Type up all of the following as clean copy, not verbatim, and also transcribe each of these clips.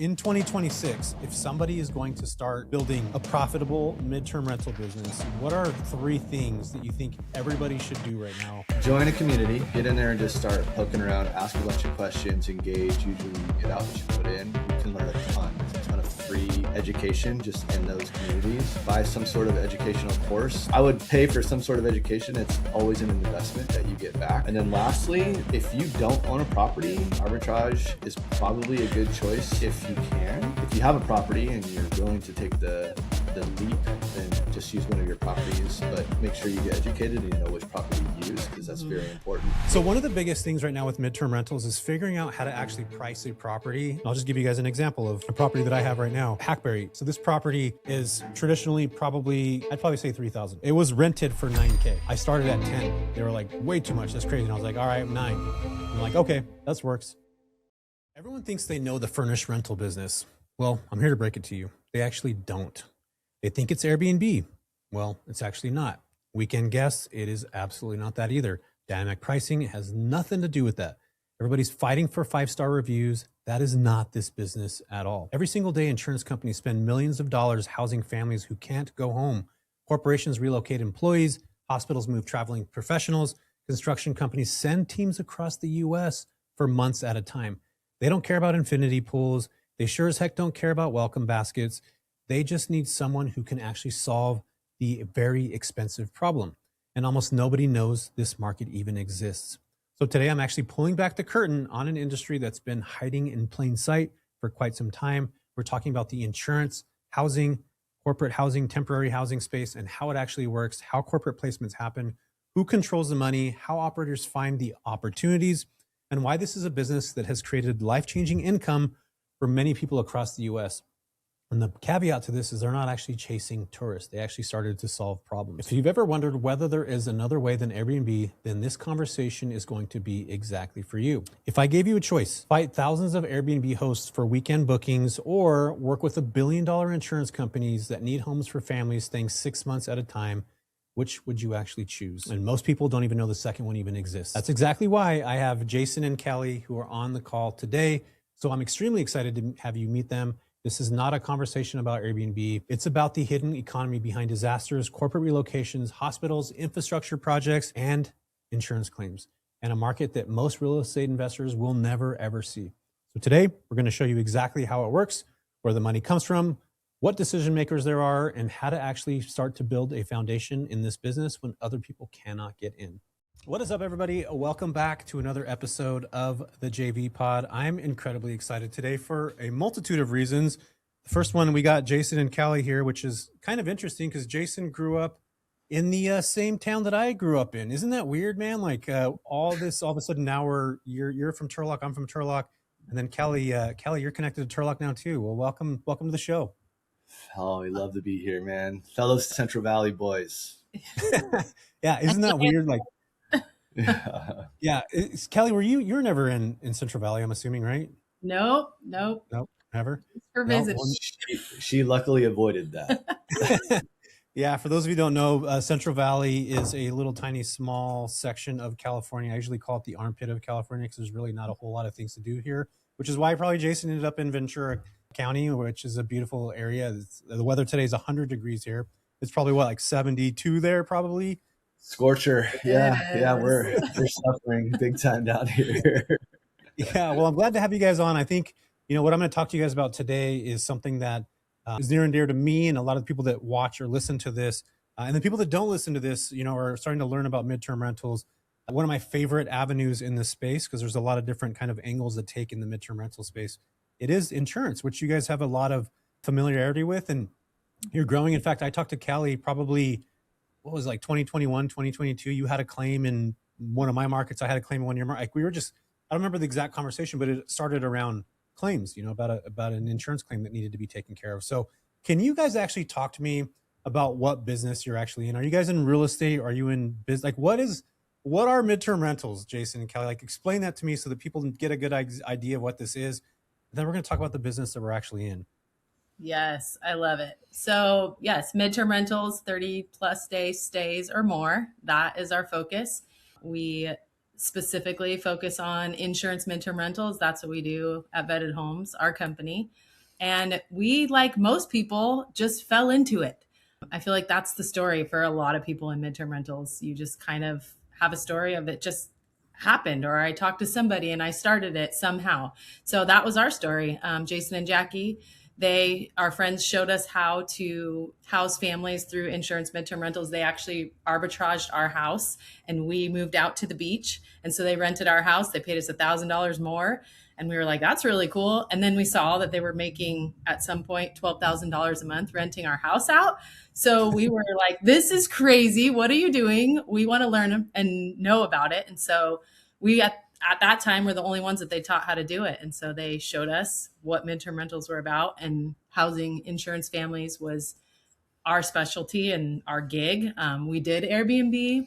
In 2026, if somebody is going to start building a profitable midterm rental business, what are 3 things that you think everybody should do right now? Join a community, get in there and just start poking around, ask a bunch of questions, engage. Usually you get out what you put in. You can learn a ton. There's a ton of free education just in those communities. Buy some sort of educational course. I would pay for some sort of education. It's always an investment that you get back. And then lastly, if you don't own a property, arbitrage is probably a good choice if you can. If you have a property and you're willing to take the leap, then just use one of your properties, but make sure you get educated and you know which property you use, because that's very important. So one of the biggest things right now with midterm rentals is figuring out how to actually price a property. I'll just give you guys an example of a property that I have right now, Hackberry. So this property is traditionally I'd probably say 3,000. It was rented for 9K. I started at 10. They were like, way too much. That's crazy. And I was like, all right, 9. I'm like, okay, that works. Everyone thinks they know the furnished rental business. Well, I'm here to break it to you. They actually don't. They think it's Airbnb. Well, it's actually not. Weekend guests, it is absolutely not that either. Dynamic pricing has nothing to do with that. Everybody's fighting for 5-star reviews. That is not this business at all. Every single day, insurance companies spend millions of dollars housing families who can't go home. Corporations relocate employees. Hospitals move traveling professionals. Construction companies send teams across the U.S. for months at a time. They don't care about infinity pools. They sure as heck don't care about welcome baskets. They just need someone who can actually solve the very expensive problem. And almost nobody knows this market even exists. So today I'm actually pulling back the curtain on an industry that's been hiding in plain sight for quite some time. We're talking about the insurance, housing, corporate housing, temporary housing space, and how it actually works, how corporate placements happen, who controls the money, how operators find the opportunities, and why this is a business that has created life-changing income for many people across the US. And the caveat to this is they're not actually chasing tourists. They actually started to solve problems. If you've ever wondered whether there is another way than Airbnb, then this conversation is going to be exactly for you. If I gave you a choice, fight thousands of Airbnb hosts for weekend bookings or work with $1 billion insurance companies that need homes for families staying 6 months at a time, which would you actually choose? And most people don't even know the second one even exists. That's exactly why I have Jason and Kellie who are on the call today. So I'm extremely excited to have you meet them. This is not a conversation about Airbnb. It's about the hidden economy behind disasters, corporate relocations, hospitals, infrastructure projects, and insurance claims, and a market that most real estate investors will never, ever see. So today, we're going to show you exactly how it works, where the money comes from, what decision makers there are, and how to actually start to build a foundation in this business when other people cannot get in. What is up, everybody? Welcome back to another episode of the JV Pod. I'm incredibly excited today for a multitude of reasons. The first one, we got Jason and Kellie here, which is kind of interesting because Jason grew up in the same town that I grew up in. Isn't that weird, man? Like all of a sudden now you're from Turlock, I'm from Turlock, and then Kellie, you're connected to Turlock now too. Well, welcome to the show. Oh, we love to be here, man. Fellow Central Valley boys. Yeah, isn't that weird? Like, yeah. Kellie, you're never in Central Valley, I'm assuming, right? Nope, Never. for visiting. She luckily avoided that. Yeah, for those of you who don't know, Central Valley is a little tiny small section of California. I usually call it the armpit of California because there's really not a whole lot of things to do here, which is why probably Jason ended up in Ventura County, which is a beautiful area. The weather today is 100 degrees here. It's probably like 72 there probably. Scorcher. Yeah, we're suffering big time down here. Yeah, well, I'm glad to have you guys on. I think, what I'm going to talk to you guys about today is something that is near and dear to me and a lot of the people that watch or listen to this. And the people that don't listen to this, are starting to learn about midterm rentals. One of my favorite avenues in this space, because there's a lot of different kind of angles to take in the midterm rental space, it is insurance, which you guys have a lot of familiarity with and you're growing. In fact, I talked to Kellie probably, what was it, like 2021, 2022, you had a claim in one of my markets. I had a claim in one of your markets. I don't remember the exact conversation, but it started around claims, about an insurance claim that needed to be taken care of. So can you guys actually talk to me about what business you're actually in? Are you guys in real estate? Are you in business? Like what are midterm rentals, Jason and Kellie? Like explain that to me so that people can get a good idea of what this is. And then we're going to talk about the business that we're actually in. Yes, I love it. So yes, midterm rentals, 30 plus day stays or more. That is our focus. We specifically focus on insurance midterm rentals. That's what we do at Vetted Homes, our company. And we, like most people, just fell into it. I feel like that's the story for a lot of people in midterm rentals. You just kind of have a story of it just happened, or I talked to somebody and I started it somehow. So that was our story. Jason and Jackie, our friends showed us how to house families through insurance midterm rentals. They actually arbitraged our house and we moved out to the beach. And so they rented our house. They paid us $1,000 more. And we were like, that's really cool. And then we saw that they were making at some point $12,000 a month renting our house out. So we were like, this is crazy. What are you doing? We want to learn and know about it. And so we, at that time, were the only ones that they taught how to do it. And so they showed us what midterm rentals were about, and housing insurance families was our specialty and our gig. We did Airbnb.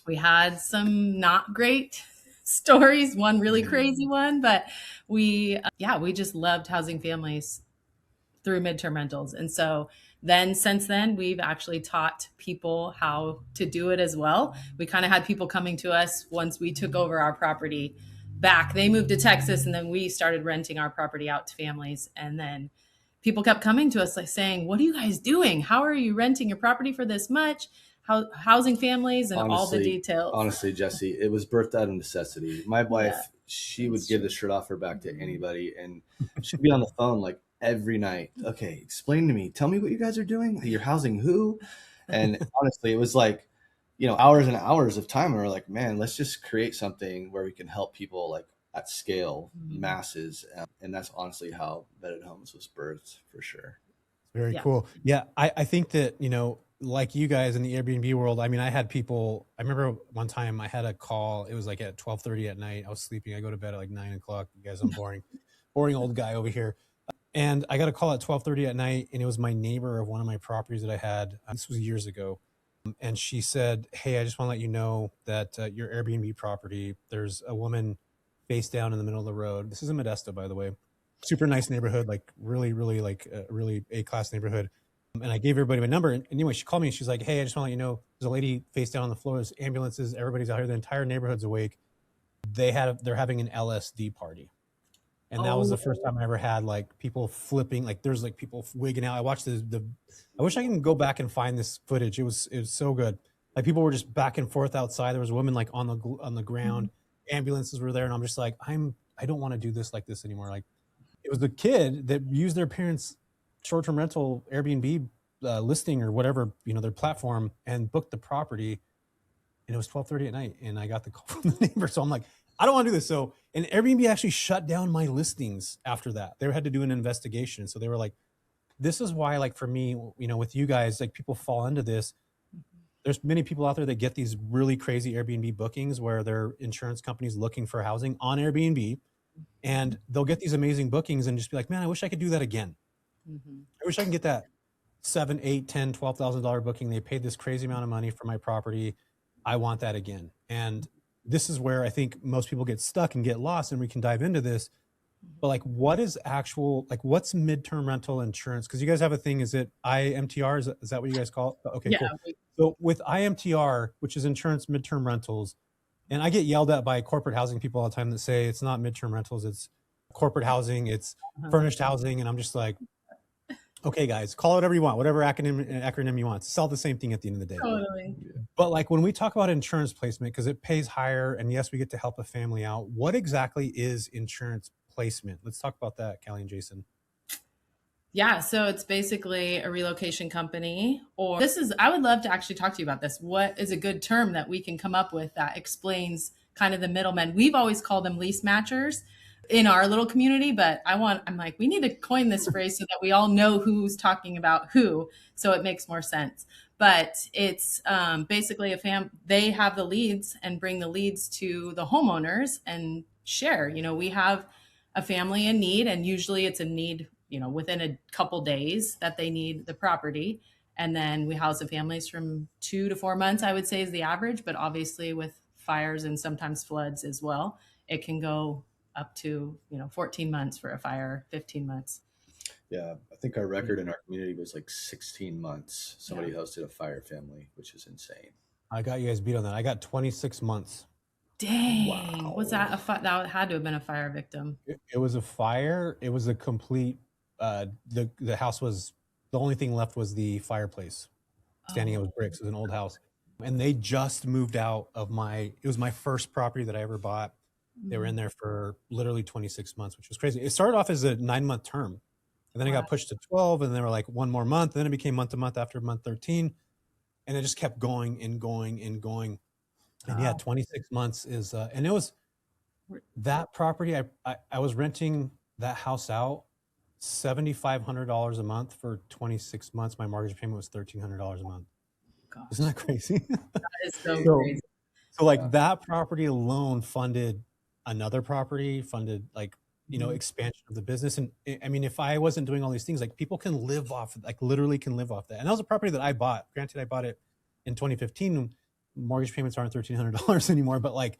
We had some not great stories, one really crazy one, but we just loved housing families through midterm rentals. And so then since then, we've actually taught people how to do it as well. We kind of had people coming to us once we took over our property back. They moved to Texas, and then we started renting our property out to families. And then people kept coming to us like saying, what are you guys doing? How are you renting your property for this much? Housing families and all the details. Honestly, Jesse, it was birthed out of necessity. My wife, she would give the shirt off her back to anybody, and she'd be on the phone like every night. Okay, explain to me. Tell me what you guys are doing. You're housing who? And honestly, it was like, hours and hours of time. And we're like, man, let's just create something where we can help people like at scale, masses. And that's honestly how Vetted Homes was birthed, for sure. Very cool. Yeah, I think that, like you guys in the Airbnb world, I mean, I had people, I remember one time I had a call. It was like at 12:30 at night. I was sleeping. I go to bed at like 9 o'clock. You guys, I'm boring old guy over here. And I got a call at 12:30 at night, and it was my neighbor of one of my properties that I had. This was years ago. And she said, hey, I just want to let you know that your Airbnb property, there's a woman face down in the middle of the road. This is in Modesto, by the way. Super nice neighborhood, like really, really like really A-class neighborhood. And I gave everybody my number. And anyway, she called me and she's like, hey, I just want to let you know, there's a lady face down on the floor. There's ambulances. Everybody's out here. The entire neighborhood's awake. They're having an LSD party. And that was the first time I ever had like people flipping, like there's like people wigging out. I watched I wish I can go back and find this footage. It was so good. Like people were just back and forth outside. There was a woman like on the ground. Ambulances were there. And I'm just like, I don't want to do this like this anymore. Like it was the kid that used their parents' short-term rental Airbnb listing or whatever, their platform, and booked the property. And it was 12:30 at night. And I got the call from the neighbor. So I'm like, I don't want to do this. So, and Airbnb actually shut down my listings after that. They had to do an investigation. So they were like, this is why, like for me, with you guys, like people fall into this. There's many people out there that get these really crazy Airbnb bookings where they're insurance companies looking for housing on Airbnb, and they'll get these amazing bookings and just be like, man, I wish I could do that again. I wish I can get that $7,000, $8,000, $10,000, $12,000 booking. They paid this crazy amount of money for my property. I want that again. And this is where I think most people get stuck and get lost, and we can dive into this. But like, what's midterm rental insurance? Because you guys have a thing. Is it IMTR? Is that what you guys call it? Okay, cool. So with IMTR, which is insurance midterm rentals, and I get yelled at by corporate housing people all the time that say it's not midterm rentals, it's corporate housing, it's furnished housing. And I'm just like, okay, guys, call it whatever you want, whatever acronym you want. It's all the same thing at the end of the day. Totally. But like when we talk about insurance placement, because it pays higher, and yes, we get to help a family out. What exactly is insurance placement? Let's talk about that, Kellie and Jason. Yeah, so it's basically a relocation company, I would love to actually talk to you about this. What is a good term that we can come up with that explains kind of the middlemen? We've always called them lease matchers in our little community, but I'm like, we need to coin this phrase so that we all know who's talking about who, so it makes more sense. But it's basically they have the leads and bring the leads to the homeowners and share. We have a family in need, and usually it's a need, within a couple days that they need the property. And then we house the families from 2 to 4 months, I would say, is the average. But obviously with fires and sometimes floods as well, it can go up to 14 months for a fire, 15 months. Yeah, I think our record in our community was like 16 months. Somebody hosted a fire family, which is insane. I got you guys beat on that. I got 26 months. Dang. Wow. Was that that had to have been a fire victim? It was a fire. It was a complete The house was, the only thing left was the fireplace standing. It was bricks. It was an old house. And they just moved out of it was my first property that I ever bought. They were in there for literally 26 months, which was crazy. It started off as a 9-month term, and then it got pushed to 12, and they were like one more month, and then it became month to month after month 13, and it just kept going and going and going. And yeah, 26 months is, and it was that property. I was renting that house out $7,500 a month for 26 months. My mortgage payment was $1,300 a month. Gosh. Isn't that crazy? That is so crazy. So like that property alone funded another property, funded like, expansion of the business. And I mean, if I wasn't doing all these things, like people can live off, like literally can live off that. And that was a property that I bought. Granted, I bought it in 2015. Mortgage payments aren't $1,300 anymore, but like,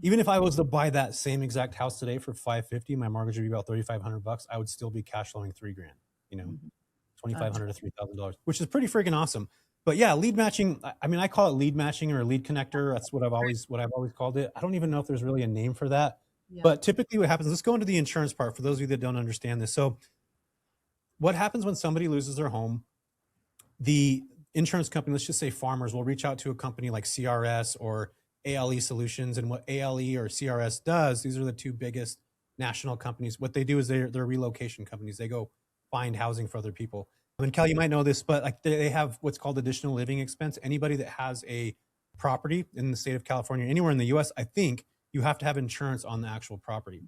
even if I was to buy that same exact house today for $550, my mortgage would be about $3,500. I would still be cash flowing $3,000, $2,500 to $3,000, which is pretty freaking awesome. But yeah, lead matching. I mean, I call it lead matching or lead connector. That's what I've always called it. I don't even know if there's really a name for that. Yeah. But typically what happens, let's go into the insurance part for those of you that don't understand this. So what happens when somebody loses their home? The insurance company, let's just say Farmers, will reach out to a company like CRS or ALE Solutions. And what ALE or CRS does, these are the two biggest national companies. What they do is they're relocation companies. They go find housing for other people. I mean, Kelly, you might know this, but like they have what's called additional living expense. Anybody that has a property in the state of California, anywhere in the US, I think you have to have insurance on the actual property.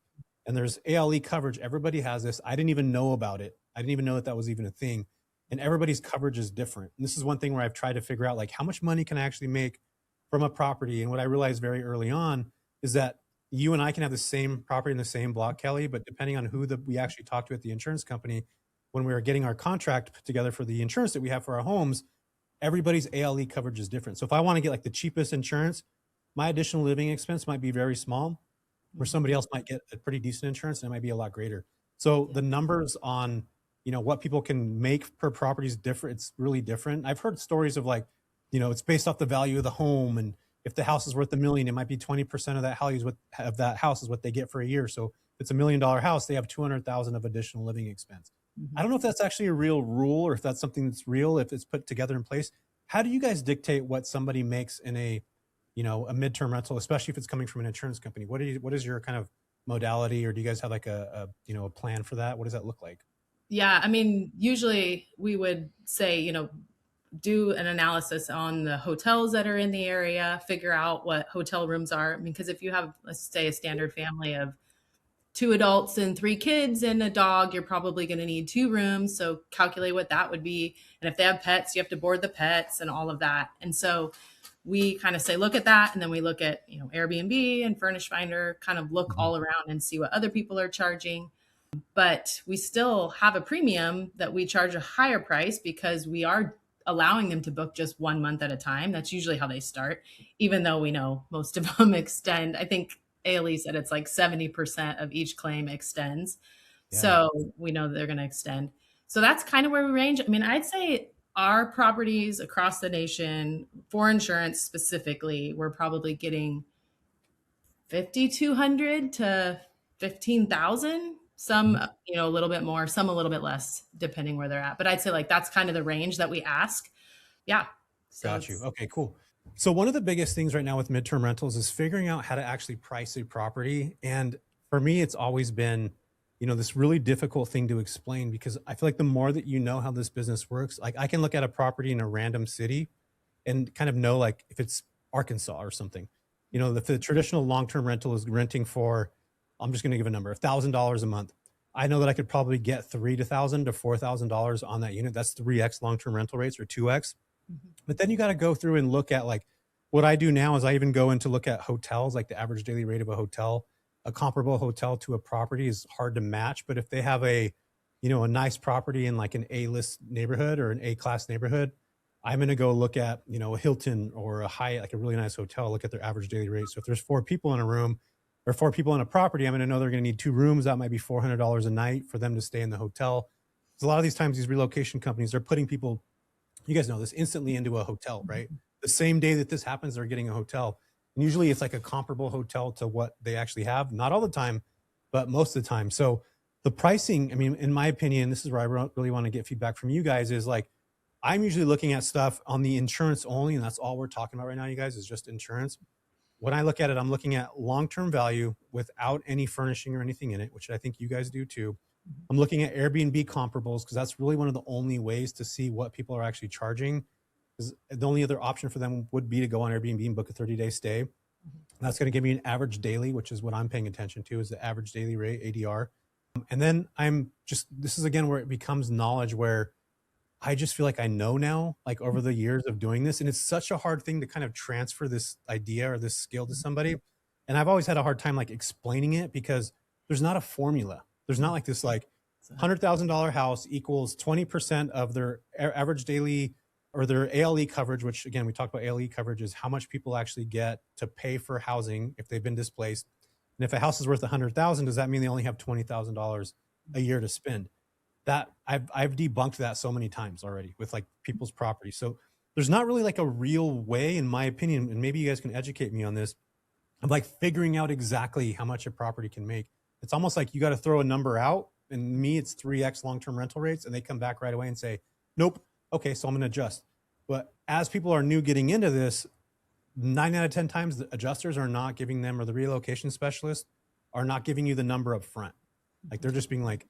And there's ALE coverage. Everybody has this. I didn't even know about it. I didn't even know that was even a thing. And everybody's coverage is different. And this is one thing where I've tried to figure out like how much money can I actually make from a property. And what I realized very early on is that you and I can have the same property in the same block, Kelly, but depending on who we actually talk to at the insurance company, when we were getting our contract put together for the insurance that we have for our homes, everybody's ALE coverage is different. So if I want to get like the cheapest insurance, my additional living expense might be very small, where somebody else might get a pretty decent insurance and it might be a lot greater. So the numbers on, what people can make per property is different. It's really different. I've heard stories of like, it's based off the value of the home. And if the house is worth $1 million, it might be 20% of that house is what they get for a year. So if it's $1 million house, they have 200,000 of additional living expense. I don't know if that's actually a real rule or if that's something that's real, if it's put together in place. How do you guys dictate what somebody makes in a midterm rental, especially if it's coming from an insurance company? What is your kind of modality, or do you guys have like a plan for that? What does that look like? Yeah. I mean, usually we would say, do an analysis on the hotels that are in the area, figure out what hotel rooms are. I mean, because if you have, let's say, a standard family of 2 adults and 3 kids and a dog, you're probably going to need 2 rooms. So calculate what that would be. And if they have pets, you have to board the pets and all of that. And so we kind of say, look at that. And then we look at, Airbnb and Furnish Finder, kind of look all around and see what other people are charging. But we still have a premium that we charge a higher price because we are allowing them to book just 1 month at a time. That's usually how they start, even though we know most of them extend. I think ALE said it's like 70% of each claim extends. Yeah. So we know that they're going to extend. So that's kind of where we range. I mean, I'd say our properties across the nation for insurance specifically, we're probably getting 5,200 to 15,000. Some, a little bit more, some a little bit less, depending where they're at. But I'd say like that's kind of the range that we ask. Yeah. So got you. Okay, cool. So one of the biggest things right now with midterm rentals is figuring out how to actually price a property. And for me, it's always been, this really difficult thing to explain, because I feel like the more that you know how this business works, like I can look at a property in a random city and kind of know like if it's Arkansas or something, if the traditional long-term rental is renting for, I'm just going to give a number, $1,000 a month. I know that I could probably get $3,000 to $4,000 on that unit. That's 3x long-term rental rates or 2x. But then you got to go through and look at like what I do now is I even go in to look at hotels, like the average daily rate of a hotel. A comparable hotel to a property is hard to match. But if they have a nice property in like an A-list neighborhood or an A-class neighborhood, I'm going to go look at, a Hilton or a Hyatt, like a really nice hotel, look at their average daily rate. So if there's 4 people in a room or 4 people in a property, I'm going to know they're going to need 2 rooms. That might be $400 a night for them to stay in the hotel. So a lot of these times, these relocation companies, they're putting people, you guys know this, instantly into a hotel, right? The same day that this happens, they're getting a hotel. And usually it's like a comparable hotel to what they actually have. Not all the time, but most of the time. So The pricing, I mean, in my opinion, this is where I really want to get feedback from you guys, is like, I'm usually looking at stuff on the insurance only, and that's all we're talking about right now, you guys, is just insurance. When I look at it, I'm looking at long-term value without any furnishing or anything in it, which I think you guys do too. I'm looking at Airbnb comparables because that's really one of the only ways to see what people are actually charging. Because the only other option for them would be to go on Airbnb and book a 30-day stay. That's going to give me an average daily, which is what I'm paying attention to, is the average daily rate, ADR. And then this is again where it becomes knowledge, where I just feel like I know now, like over the years of doing this. And it's such a hard thing to kind of transfer this idea or this skill to somebody. And I've always had a hard time like explaining it because there's not a formula. There's not like this like $100,000 house equals 20% of their average daily or their ALE coverage, which again, we talked about ALE coverage, is how much people actually get to pay for housing if they've been displaced. And if a house is worth $100,000, does that mean they only have $20,000 a year to spend? That I've debunked that so many times already with like people's property. So there's not really like a real way, in my opinion, and maybe you guys can educate me on this, of like figuring out exactly how much a property can make. It's almost like you got to throw a number out, and me, it's 3x long-term rental rates, and they come back right away and say, nope, okay, so I'm going to adjust. But as people are new getting into this, 9 out of 10 times the adjusters are not giving them, or the relocation specialists are not giving you the number up front. Like they're just being like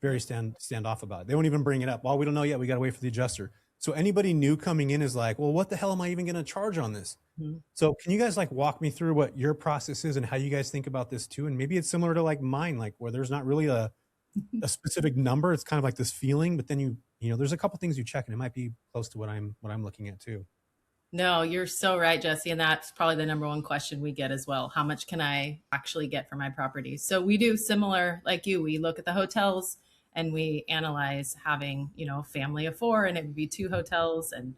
very standoff about it. They won't even bring it up. Well, we don't know yet. We got to wait for the adjuster. So anybody new coming in is like, well, what the hell am I even going to charge on this? Mm-hmm. So can you guys like walk me through what your process is and how you guys think about this too? And maybe it's similar to like mine, like where there's not really a specific number. It's kind of like this feeling, but then you know, there's a couple things you check and it might be close to what I'm looking at too. No, you're so right, Jesse. And that's probably the number one question we get as well. How much can I actually get for my property? So we do similar like you. We look at the hotels and we analyze having, you know, a family of 4, and it would be 2 hotels. And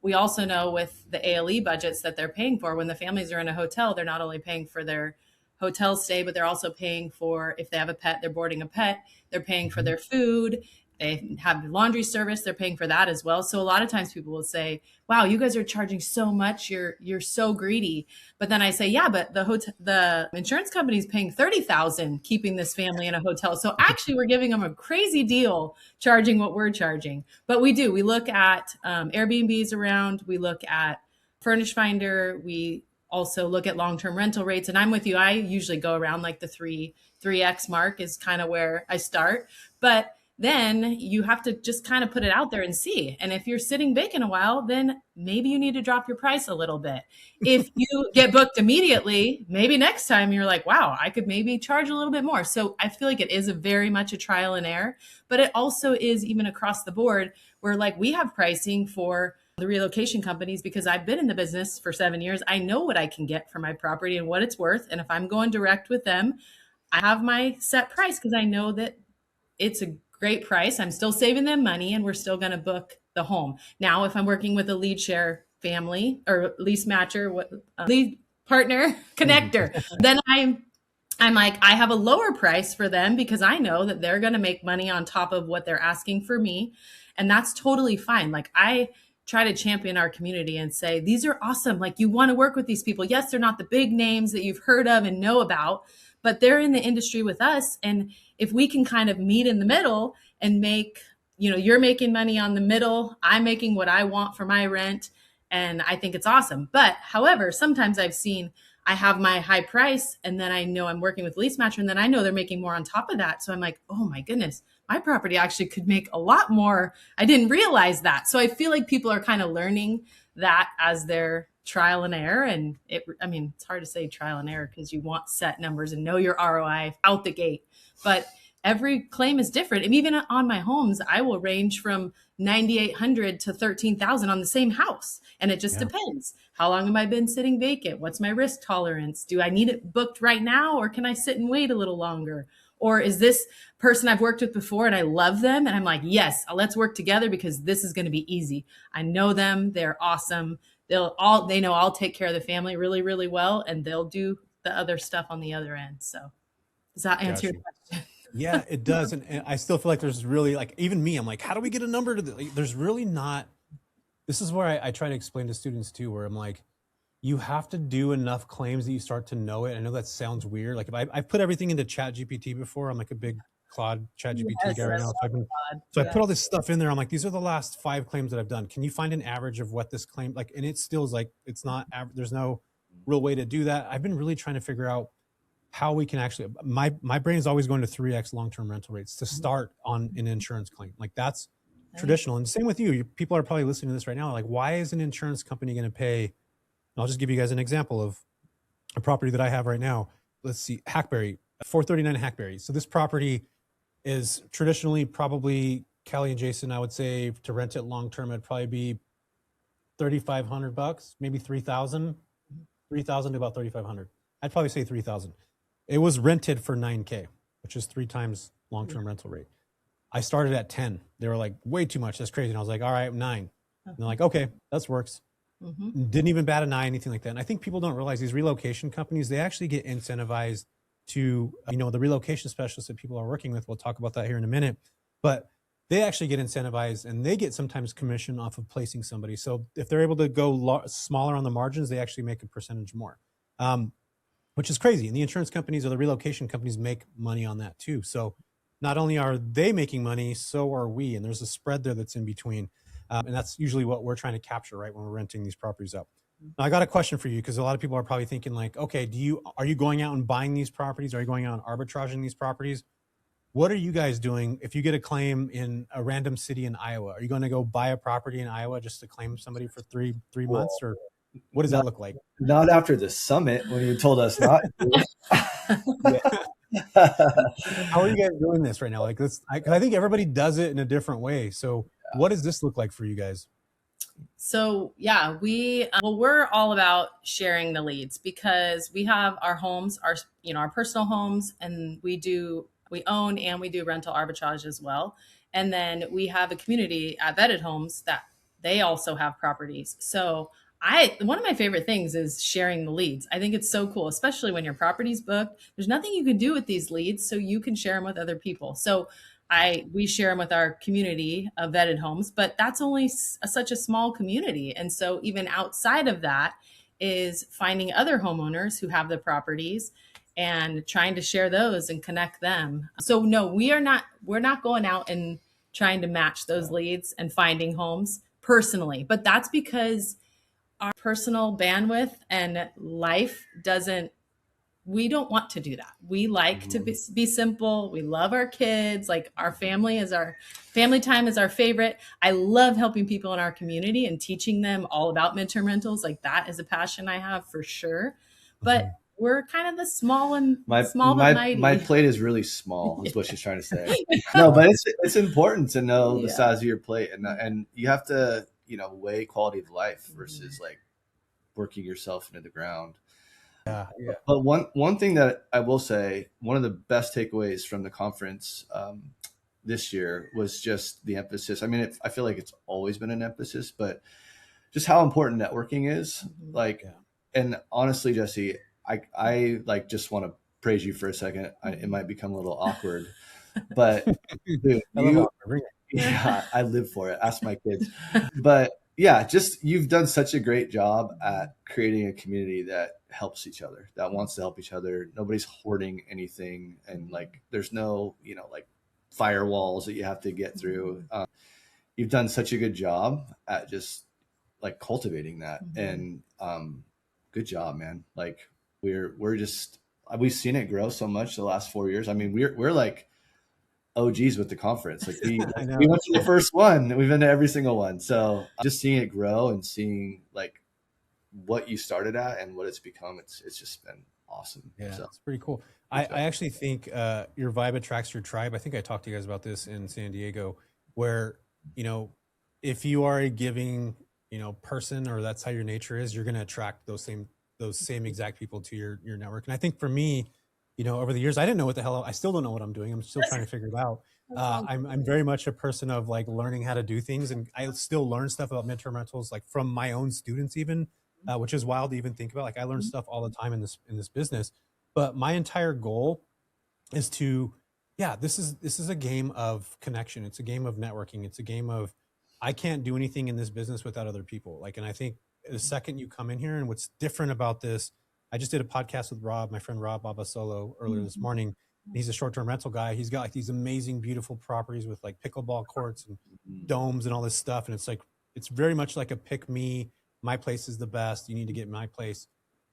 we also know with the ALE budgets that they're paying for, when the families are in a hotel, they're not only paying for their hotel stay, but they're also paying for, if they have a pet, they're boarding a pet, they're paying for their food. They have laundry service, they're paying for that as well. So a lot of times people will say, wow, you guys are charging so much, you're so greedy. But then I say, yeah, but the insurance company is paying $30,000 keeping this family in a hotel. So actually we're giving them a crazy deal charging what we're charging. But we look at Airbnbs around, we look at Furnish Finder, we also look at long-term rental rates. And I'm with you, I usually go around like the 3x mark is kind of where I start. But then you have to just kind of put it out there and see. And if you're sitting vacant a while, then maybe you need to drop your price a little bit. If you get booked immediately, maybe next time you're like, wow, I could maybe charge a little bit more. So I feel like it is very much a trial and error, but it also is even across the board where like we have pricing for the relocation companies because I've been in the business for 7 years. I know what I can get for my property and what it's worth. And if I'm going direct with them, I have my set price because I know that it's a great price. I'm still saving them money and we're still going to book the home. Now, if I'm working with a lead share family or lease matcher, lead partner connector, then I'm like, I have a lower price for them because I know that they're going to make money on top of what they're asking for me. And that's totally fine. Like I try to champion our community and say, these are awesome. Like you want to work with these people. Yes, they're not the big names that you've heard of and know about, but they're in the industry with us. And if we can kind of meet in the middle and make, you know, you're making money on the middle, I'm making what I want for my rent. And I think it's awesome. But however, sometimes I've seen I have my high price and then I know I'm working with Lease Matcher and then I know they're making more on top of that. So I'm like, oh my goodness, my property actually could make a lot more. I didn't realize that. So I feel like people are kind of learning that as their trial and error. And it's hard to say trial and error because you want set numbers and know your ROI out the gate. But every claim is different. And even on my homes, I will range from 9,800 to 13,000 on the same house. And it just depends. How long have I been sitting vacant? What's my risk tolerance? Do I need it booked right now? Or can I sit and wait a little longer? Or is this person I've worked with before and I love them? And I'm like, yes, let's work together because this is going to be easy. I know them. They're awesome. They know I'll take care of the family really, really well. And they'll do the other stuff on the other end. So does that answer your question? Yeah, it does. And I still feel like there's really like, even me, I'm like, how do we get a number to there's really not, this is where I try to explain to students too, where I'm like, you have to do enough claims that you start to know it. I know that sounds weird. Like if I've put everything into Chat GPT before, I'm like a big Claude ChatGPT Yes, guy I right now. love God. So I Yeah. put all this stuff in there. I'm like, these are the last 5 claims that I've done. Can you find an average of what this claim like? And it still is like, it's not, there's no real way to do that. I've been really trying to figure out how we can actually, my brain is always going to 3x long-term rental rates to start on an insurance claim. Like that's traditional. And same with you. People are probably listening to this right now. Like, why is an insurance company going to pay? I'll just give you guys an example of a property that I have right now. Let's see, Hackberry, 439 Hackberry. So this property is traditionally probably, Kellie and Jason, I would say to rent it long-term, it'd probably be $3,500, maybe 3,000 to about 3,500. I'd probably say 3,000. It was rented for 9K, which is 3 times long-term rental rate. I started at 10. They were like, way too much. That's crazy. And I was like, all right, 9. And they're like, okay, that works. Didn't even bat an eye, anything like that. And I think people don't realize these relocation companies, they actually get incentivized to, the relocation specialists that people are working with. We'll talk about that here in a minute, but they actually get incentivized and they get sometimes commission off of placing somebody. So if they're able to go smaller on the margins, they actually make a percentage more, which is crazy. And the insurance companies or the relocation companies make money on that too. So not only are they making money, so are we. And there's a spread there that's in between. And that's usually what we're trying to capture, right, when we're renting these properties out. Now, I got a question for you because a lot of people are probably thinking like, okay, are you going out and buying these properties? Are you going out and arbitraging these properties? What are you guys doing if you get a claim in a random city in Iowa? Are you going to go buy a property in Iowa just to claim somebody for three months, or what does that look like? Not after the summit when you told us not to. How are you guys doing this right now? Like this, I think everybody does it in a different way. So what does this look like for you guys? So yeah, we're all about sharing the leads because we have our homes, our personal homes, and we own and we do rental arbitrage as well. And then we have a community at Vetted Homes that they also have properties. So one of my favorite things is sharing the leads. I think it's so cool, especially when your property's booked. There's nothing you can do with these leads, so you can share them with other people. So we share them with our community of Vetted Homes, but that's only such a small community. And so even outside of that is finding other homeowners who have the properties and trying to share those and connect them. So no, we're not going out and trying to match those leads and finding homes personally, but that's because our personal bandwidth and life we don't want to do that. We like to be simple. We love our kids. Like our family time is our favorite. I love helping people in our community and teaching them all about midterm rentals. Like that is a passion I have for sure. But we're kind of the small but mighty. My plate is really small is what she's trying to say. No, but it's important to know the size of your plate and you have to, weigh quality of life versus like working yourself into the ground. Yeah. But one thing that I will say, one of the best takeaways from the conference this year was just the emphasis. I mean, I feel like it's always been an emphasis, but just how important networking is. And honestly, Jesse, I like just want to praise you for a second. It might become a little awkward, but dude, I live for it. Ask my kids. But yeah, just you've done such a great job at creating a community that helps each other, that wants to help each other. Nobody's hoarding anything. And like, there's no, like firewalls that you have to get through. You've done such a good job at just like cultivating that. And good job, man. Like we've seen it grow so much the last 4 years. I mean, we're like OGs with the conference. Like we went to the first one. We've been to every single one. So just seeing it grow and seeing like what you started at and what it's become, it's just been awesome. Yeah, so it's pretty cool. I actually think your vibe attracts your tribe. I think I talked to you guys about this in San Diego, where if you are a giving person, or that's how your nature is, you're going to attract those same exact people to your network. And I think for me, over the years, I didn't know what the hell, I still don't know what I'm doing. I'm still trying to figure it out. I'm very much a person of like learning how to do things. And I still learn stuff about midterm rentals, like from my own students even, which is wild to even think about. Like I learn stuff all the time in this business, but my entire goal is this is a game of connection. It's a game of networking. It's a game of, I can't do anything in this business without other people. Like, and I think the second you come in here, and what's different about this, I just did a podcast with Rob, my friend Rob Abasolo, earlier this morning, He's a short-term rental guy. He's got like these amazing, beautiful properties with like pickleball courts and domes and all this stuff. And it's like, it's very much like a pick me, my place is the best. You need to get my place.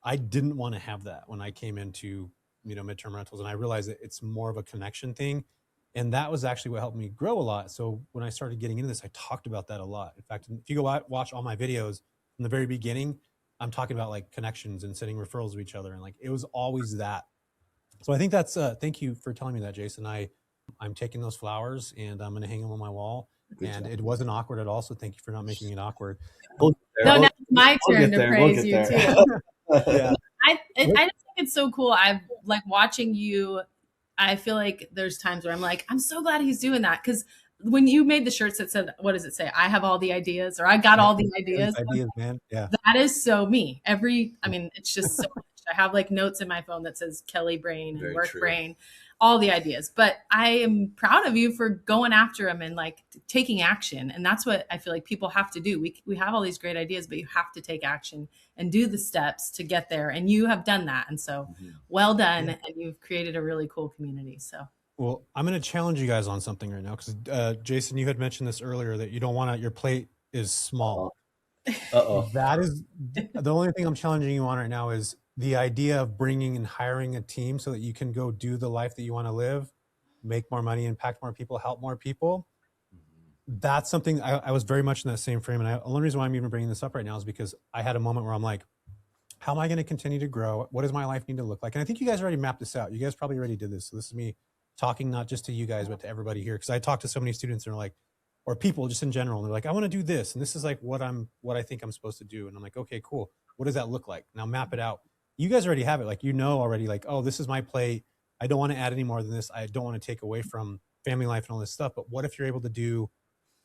I didn't want to have that when I came into, midterm rentals. And I realized that it's more of a connection thing. And that was actually what helped me grow a lot. So when I started getting into this, I talked about that a lot. In fact, if you go out, watch all my videos from the very beginning, I'm talking about like connections and sending referrals to each other. And like, it was always that. So I think that's, thank you for telling me that, Jason. I'm taking those flowers and I'm going to hang them on my wall. And it wasn't awkward at all. So thank you for not making it awkward. No, now it's my turn to praise you too. Yeah. I just think it's so cool. I've like watching you. I feel like there's times where I'm like, I'm so glad he's doing that. Because when you made the shirts that said, what does it say? I have all the ideas, or I got all the ideas. Ideas, man. Yeah. That is so me. It's just so much. I have like notes in my phone that says Kellie brain and work brain, all the ideas. But I am proud of you for going after them and like taking action. And that's what I feel like people have to do. We have all these great ideas, but you have to take action and do the steps to get there. And you have done that. And so well done. Yeah. And you've created a really cool community. So. Well, I'm going to challenge you guys on something right now. Because Jason, you had mentioned this earlier that you don't want to, your plate is small. Uh-oh. That is the only thing I'm challenging you on right now is the idea of bringing and hiring a team so that you can go do the life that you want to live, make more money, impact more people, help more people. That's something I was very much in that same frame. And the only reason why I'm even bringing this up right now is because I had a moment where I'm like, how am I going to continue to grow? What does my life need to look like? And I think you guys already mapped this out. You guys probably already did this. So this is me talking not just to you guys, but to everybody here. Because I talked to so many students and they're like, or people just in general, and they're like, I want to do this. And this is like what I think I'm supposed to do. And I'm like, okay, cool. What does that look like? Now map it out. You guys already have it. Like, already like, oh, this is my plate. I don't want to add any more than this. I don't want to take away from family life and all this stuff. But what if you're able to do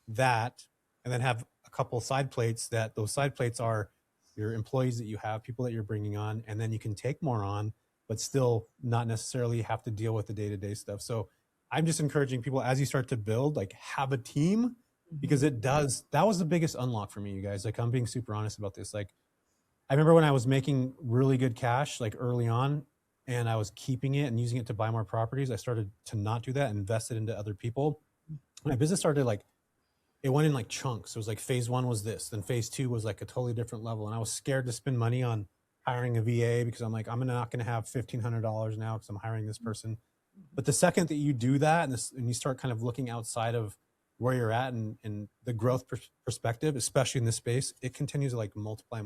that and then have a couple side plates that those side plates are your employees that you have, people that you're bringing on, and then you can take more on, but still not necessarily have to deal with the day-to-day stuff. So I'm just encouraging people as you start to build, like have a team, because that was the biggest unlock for me, you guys. Like I'm being super honest about this. Like I remember when I was making really good cash, like early on, and I was keeping it and using it to buy more properties, I started to not do that and invest it into other people. My business started it went in like chunks. It was like phase 1 was this, then phase 2 was like a totally different level. And I was scared to spend money on hiring a VA because I'm like, I'm not going to have $1,500 now because I'm hiring this person. But the second that you do that and you start kind of looking outside of where you're at and the growth perspective, especially in this space, it continues to like multiply.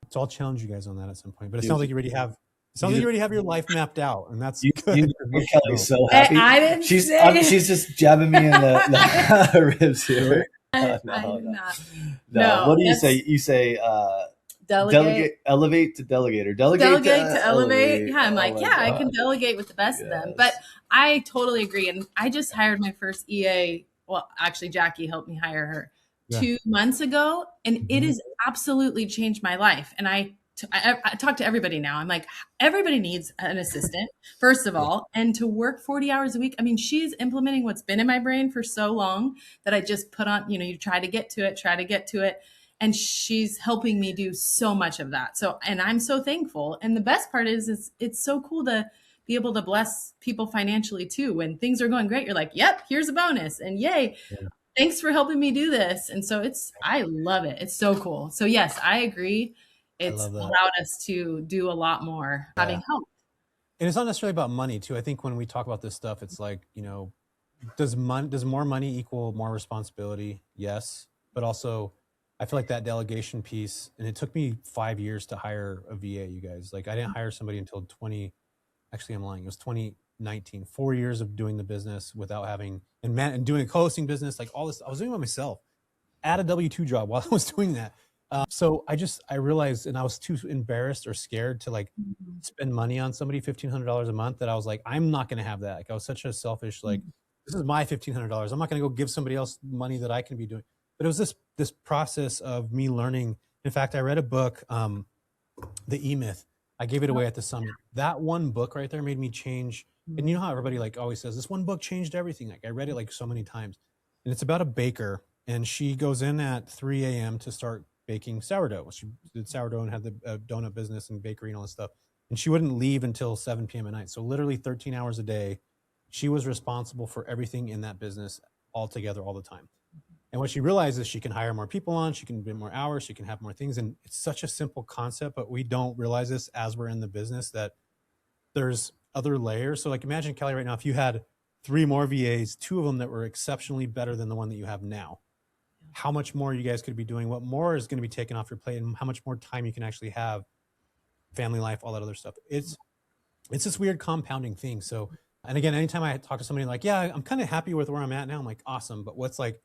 So I'll challenge you guys on that at some point. But it sounds like you already have. It sounds like you already have your life mapped out, and that's good. Kellie's so happy. I didn't she's just jabbing me in the ribs here. No. What do you say? You say delegate, elevate to delegate, or delegate to elevate. Yeah, I'm like, I can delegate with the best of them. But I totally agree. And I just hired my first EA. Well, actually, Jackie helped me hire her 2 months ago, and it has absolutely changed my life. And I talk to everybody now. I'm like, everybody needs an assistant, first of all, and to work 40 hours a week. I mean, she's implementing what's been in my brain for so long that I just put on, you try to get to it. And she's helping me do so much of that. So, and I'm so thankful. And the best part is it's so cool to be able to bless people financially too. When things are going great, you're like, yep, here's a bonus, and yay. Yeah. Thanks for helping me do this. And so I love it. It's so cool. So yes, I agree. It's allowed us to do a lot more having help. And it's not necessarily about money too. I think when we talk about this stuff, it's like, does more money equal more responsibility? Yes. But also I feel like that delegation piece, and it took me 5 years to hire a VA, you guys. Like I didn't hire somebody until I'm lying. It was 2019, 4 years of doing the business without having, and doing a co-hosting business, like all this, I was doing it by myself at a W-2 job while I was doing that. So I realized, and I was too embarrassed or scared to spend money on somebody, $1,500 a month, that I was like, I'm not going to have that. Like I was such a selfish, this is my $1,500. I'm not going to go give somebody else money that I can be doing. But it was this process of me learning. In fact, I read a book, The E-Myth. I gave it away at the summit. That one book right there made me change. And you know how everybody always says, this one book changed everything. Like I read it so many times. And it's about a baker, and she goes in at 3 a.m. to start baking sourdough. She did sourdough and had the donut business and bakery and all this stuff. and she wouldn't leave until 7 p.m. at night. So literally 13 hours a day, she was responsible for everything in that business all together all the time. And what she realized is she can hire more people on, she can do more hours, she can have more things. And it's such a simple concept, but we don't realize this as we're in the business, that there's other layers. So like imagine, Kellie, right now, if you had 3 more VAs, 2 of them that were exceptionally better than the one that you have now, how much more you guys could be doing, what more is going to be taken off your plate, and how much more time you can actually have, family life, all that other stuff. It's this weird compounding thing. So, and again, anytime I talk to somebody like, yeah, I'm kind of happy with where I'm at now, I'm like, awesome. But what's like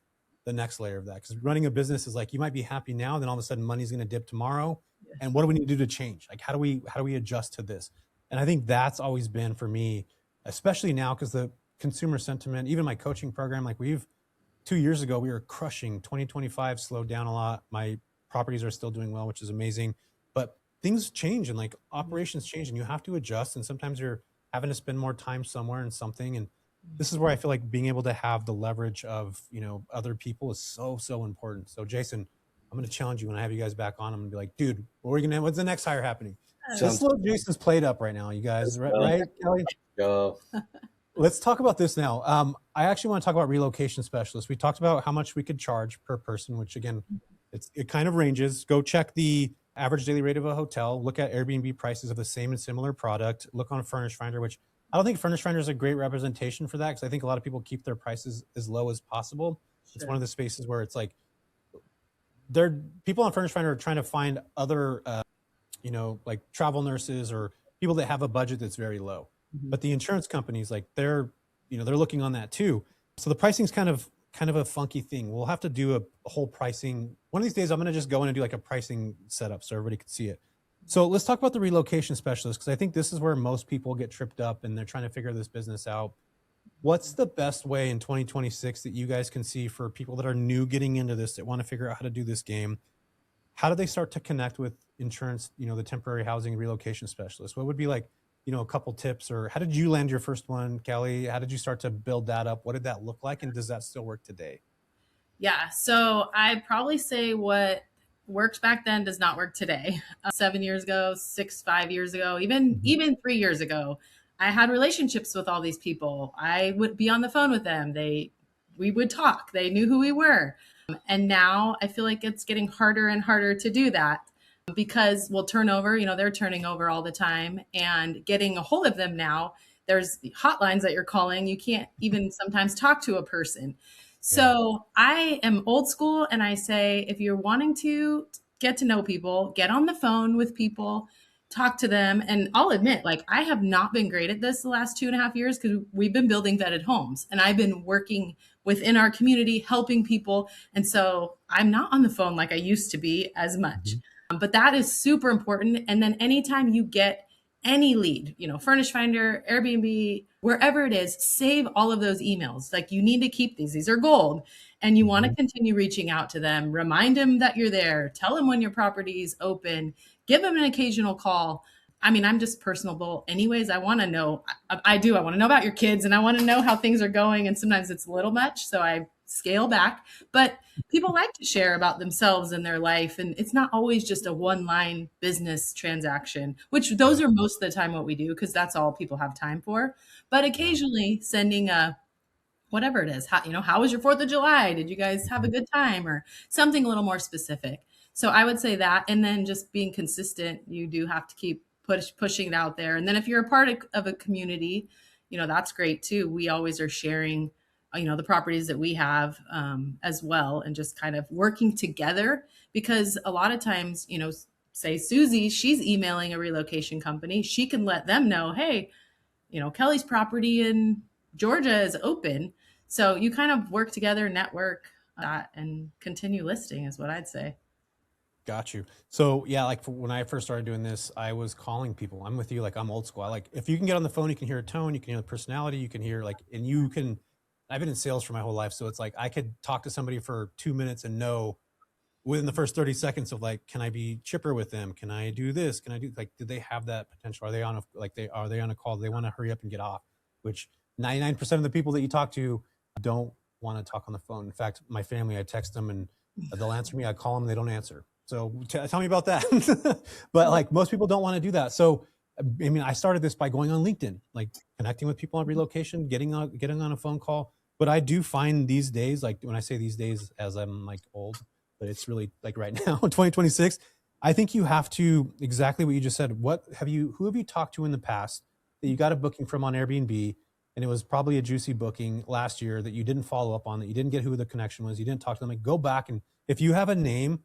the next layer of that? Because running a business is like, you might be happy now, then all of a sudden money's going to dip tomorrow. Yes. And what do we need to do to change? Like, how do we adjust to this? And I think that's always been for me, especially now, because the consumer sentiment, even my coaching program, like 2 years ago, we were crushing. 2025 slowed down a lot. My properties are still doing well, which is amazing. But things change and like operations change, and you have to adjust. And sometimes you're having to spend more time somewhere in something. And this is where I feel like being able to have the leverage of, other people is so important. So Jason, I'm going to challenge you when I have you guys back on. I'm going to be like, dude, what's the next hire happening? So slow Jason's plate up right now, you guys, right, Kellie? Go. Let's talk about this now. I actually want to talk about relocation specialists. We talked about how much we could charge per person, which again, it kind of ranges. Go check the average daily rate of a hotel. Look at Airbnb prices of the same and similar product. Look on Furnish Finder, which I don't think Furnish Finder is a great representation for that, because I think a lot of people keep their prices as low as possible. Sure. It's one of the spaces where it's like people on Furnish Finder are trying to find other, like travel nurses or people that have a budget that's very low. But the insurance companies, like they're looking on that too. So the pricing's kind of a funky thing. We'll have to do a whole pricing. One of these days, I'm going to just go in and do like a pricing setup so everybody can see it. So let's talk about the relocation specialist, because I think this is where most people get tripped up and they're trying to figure this business out. What's the best way in 2026 that you guys can see for people that are new getting into this, that want to figure out how to do this game? How do they start to connect with insurance, the temporary housing relocation specialist? What would be like, a couple tips, or how did you land your first one, Kellie? How did you start to build that up? What did that look like? And does that still work today? Yeah. So I'd probably say what worked back then does not work today. 7 years ago, 5 years ago, even 3 years ago, I had relationships with all these people. I would be on the phone with them. We would talk. They knew who we were. And now I feel like it's getting harder and harder to do that, because we'll turn over, they're turning over all the time, and getting a hold of them now, there's hotlines that you're calling. You can't even sometimes talk to a person. So I am old school, and I say, if you're wanting to get to know people, get on the phone with people, talk to them. And I'll admit, like, I have not been great at this the last 2.5 years, because we've been building vetted homes, and I've been working within our community, helping people. And so I'm not on the phone like I used to be as much. But that is super important. And then anytime you get any lead, Furnish Finder, Airbnb, wherever it is, save all of those emails. Like, you need to keep these. These are gold. And you want to continue reaching out to them. Remind them that you're there. Tell them when your property is open. Give them an occasional call. I mean, I'm just personable anyways. I want to know. I want to know about your kids, and I want to know how things are going. And sometimes it's a little much, so I scale back. But people like to share about themselves and their life. And it's not always just a one-line business transaction, which those are most of the time what we do, because that's all people have time for. But occasionally sending whatever it is, how was your 4th of July? Did you guys have a good time? Or something a little more specific. So I would say that. And then just being consistent, you do have to keep pushing it out there. And then if you're a part of a community, that's great too. We always are sharing the properties that we have as well, and just kind of working together, because a lot of times, say Susie, she's emailing a relocation company. She can let them know, hey, Kellie's property in Georgia is open. So you kind of work together, network that, and continue listing is what I'd say. Got you. So yeah, like when I first started doing this, I was calling people. I'm with you. Like, I'm old school. If you can get on the phone, you can hear a tone, you can hear the personality, you can hear I've been in sales for my whole life. So it's like, I could talk to somebody for 2 minutes and know within the first 30 seconds of like, can I be chipper with them? Can I do this? Can I do, like, do they have that potential? Are they on a call? Do they want to hurry up and get off? Which 99% of the people that you talk to don't want to talk on the phone. In fact, my family, I text them and they'll answer me. I call them, they don't answer. So tell me about that. But like, most people don't want to do that. So I mean, I started this by going on LinkedIn, like connecting with people on relocation, getting on a phone call. But I do find these days, like when I say these days, as I'm like old, but it's really like right now, 2026. I think you have to, exactly what you just said. Who have you talked to in the past that you got a booking from on Airbnb, and it was probably a juicy booking last year that you didn't follow up on, that you didn't get who the connection was, you didn't talk to them? Like, go back, and if you have a name,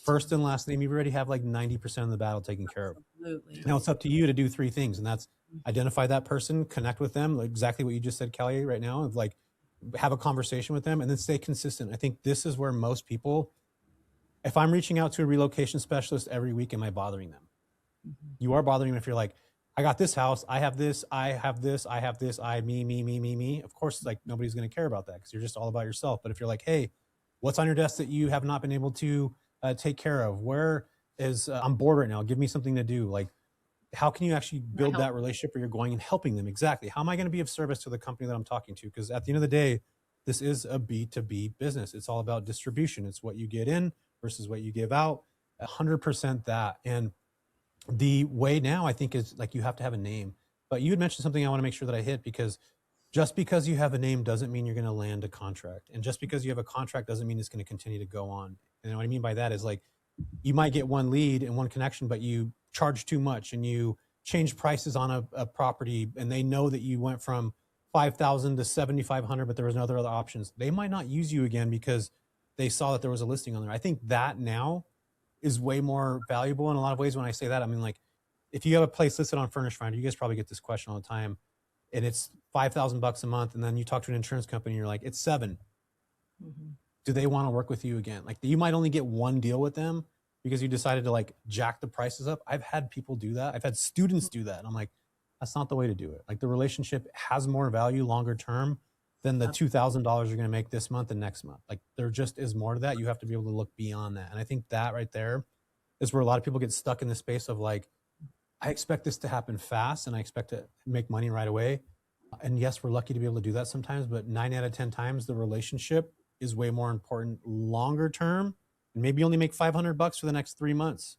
first and last name, you already have like 90% of the battle taken care of. Absolutely. Now it's up to you to do three things, and that's identify that person, connect with them, like exactly what you just said, Kellie, right now, of like have a conversation with them, and then stay consistent. I think this is where most people, if I'm reaching out to a relocation specialist every week, am I bothering them? You are bothering them if you're like, I got this house, I have this, I have this, I have this, me. Of course, like nobody's going to care about that because you're just all about yourself. But if you're like, hey, what's on your desk that you have not been able to take care of? Where is, I'm bored right now, give me something to do. Like, how can you actually build that relationship where you're going and helping them? Exactly. How am I going to be of service to the company that I'm talking to? Because at the end of the day, this is a B2B business. It's all about distribution. It's what you get in versus what you give out. 100% that. And the way now, I think, is like you have to have a name. But you had mentioned something I want to make sure that I hit, because just because you have a name doesn't mean you're going to land a contract. And just because you have a contract doesn't mean it's going to continue to go on. And what I mean by that is, like, you might get one lead and one connection, but you charge too much and you change prices on a property, and they know that you went from 5,000 to 7,500, but there was no other options. They might not use you again because they saw that there was a listing on there. I think that now is way more valuable in a lot of ways. When I say that, I mean, like, if you have a place listed on Furnish Finder, you guys probably get this question all the time, and it's $5,000 a month, and then you talk to an insurance company and you're like, it's $7,000. Do they want to work with you again? Like, you might only get one deal with them because you decided to like jack the prices up. I've had people do that. I've had students do that. And I'm like, that's not the way to do it. Like, the relationship has more value longer term than the $2,000 you're going to make this month and next month. Like, there just is more to that. You have to be able to look beyond that. And I think that right there is where a lot of people get stuck in the space of like, I expect this to happen fast and I expect to make money right away. And yes, we're lucky to be able to do that sometimes, but 9 out of 10 times the relationship is way more important longer term. And maybe only make $500 for the next 3 months.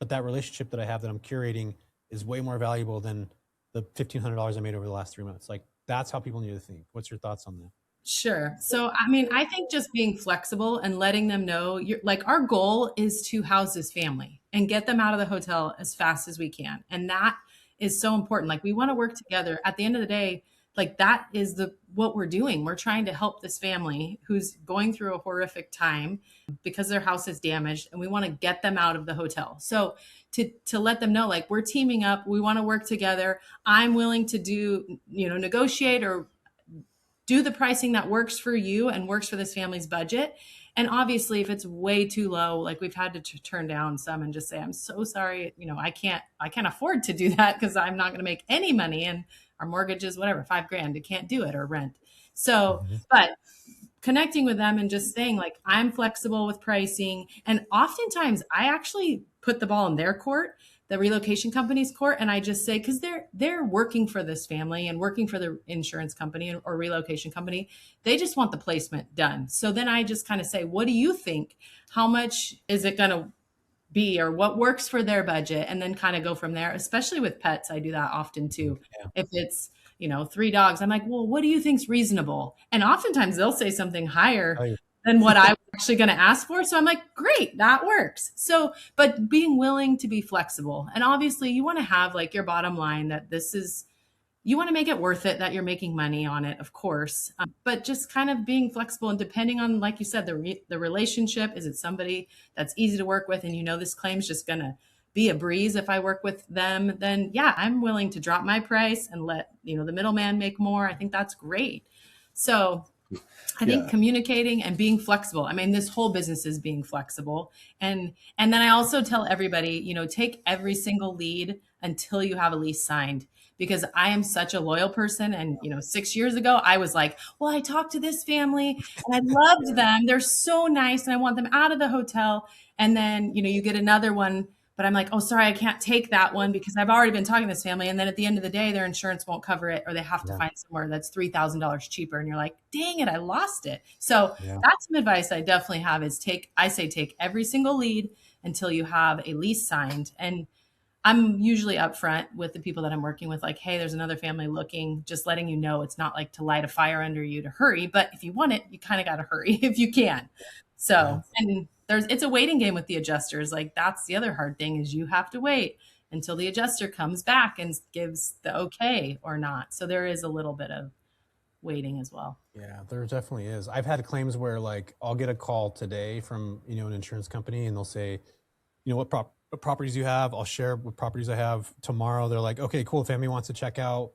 But that relationship that I have that I'm curating is way more valuable than the $1,500 I made over the last 3 months. Like, that's how people need to think. What's your thoughts on that? Sure. So, I mean, I think just being flexible and letting them know, you're like, our goal is to house this family and get them out of the hotel as fast as we can. And that is so important. Like, we want to work together. At the end of the day, like, that is what we're doing. We're trying to help this family who's going through a horrific time because their house is damaged, and we want to get them out of the hotel. So to let them know, like, we're teaming up, we want to work together. I'm willing to do, negotiate or do the pricing that works for you and works for this family's budget. And obviously, if it's way too low, like, we've had to turn down some and just say, I'm so sorry, I can't afford to do that because I'm not going to make any money, and our mortgage is whatever, $5,000. You can't do it, or rent. So, but connecting with them and just saying, like, I'm flexible with pricing. And oftentimes I actually put the ball in their court, the relocation company's court. And I just say, because they're working for this family and working for the insurance company or relocation company. They just want the placement done. So then I just kind of say, what do you think? How much is it going to be, or what works for their budget? And then kind of go from there. Especially with pets, I do that often too. Yeah. If it's 3 dogs, I'm like, well, what do you think's reasonable? And oftentimes they'll say something higher than what I'm actually going to ask for. So I'm like, great, that works. So, but being willing to be flexible, and obviously you want to have like your bottom line that you want to make it worth it, that you're making money on it, of course. But just kind of being flexible, and depending on, like you said, the relationship. Is it somebody that's easy to work with, and this claim's just going to be a breeze if I work with them? Then yeah, I'm willing to drop my price and let the middleman make more. I think that's great. So I think communicating and being flexible. I mean, this whole business is being flexible. And then I also tell everybody, take every single lead until you have a lease signed. Because I am such a loyal person. And, 6 years ago, I was like, well, I talked to this family and I loved them. They're so nice and I want them out of the hotel. And then, you get another one, but I'm like, oh, sorry, I can't take that one because I've already been talking to this family. And then at the end of the day, their insurance won't cover it, or they have to find somewhere that's $3,000 cheaper. And you're like, dang it, I lost it. So that's some advice I definitely have is take every single lead until you have a lease signed. And I'm usually upfront with the people that I'm working with, like, hey, there's another family looking, just letting you know it's not like to light a fire under you to hurry, but if you want it, you kind of got to hurry if you can. Yeah. So, and it's a waiting game with the adjusters. Like, that's the other hard thing is you have to wait until the adjuster comes back and gives the okay or not. So there is a little bit of waiting as well. Yeah, there definitely is. I've had claims where like I'll get a call today from, an insurance company and they'll say, what properties you have. I'll share what properties I have. Tomorrow they're like, okay, cool. Family wants to check out,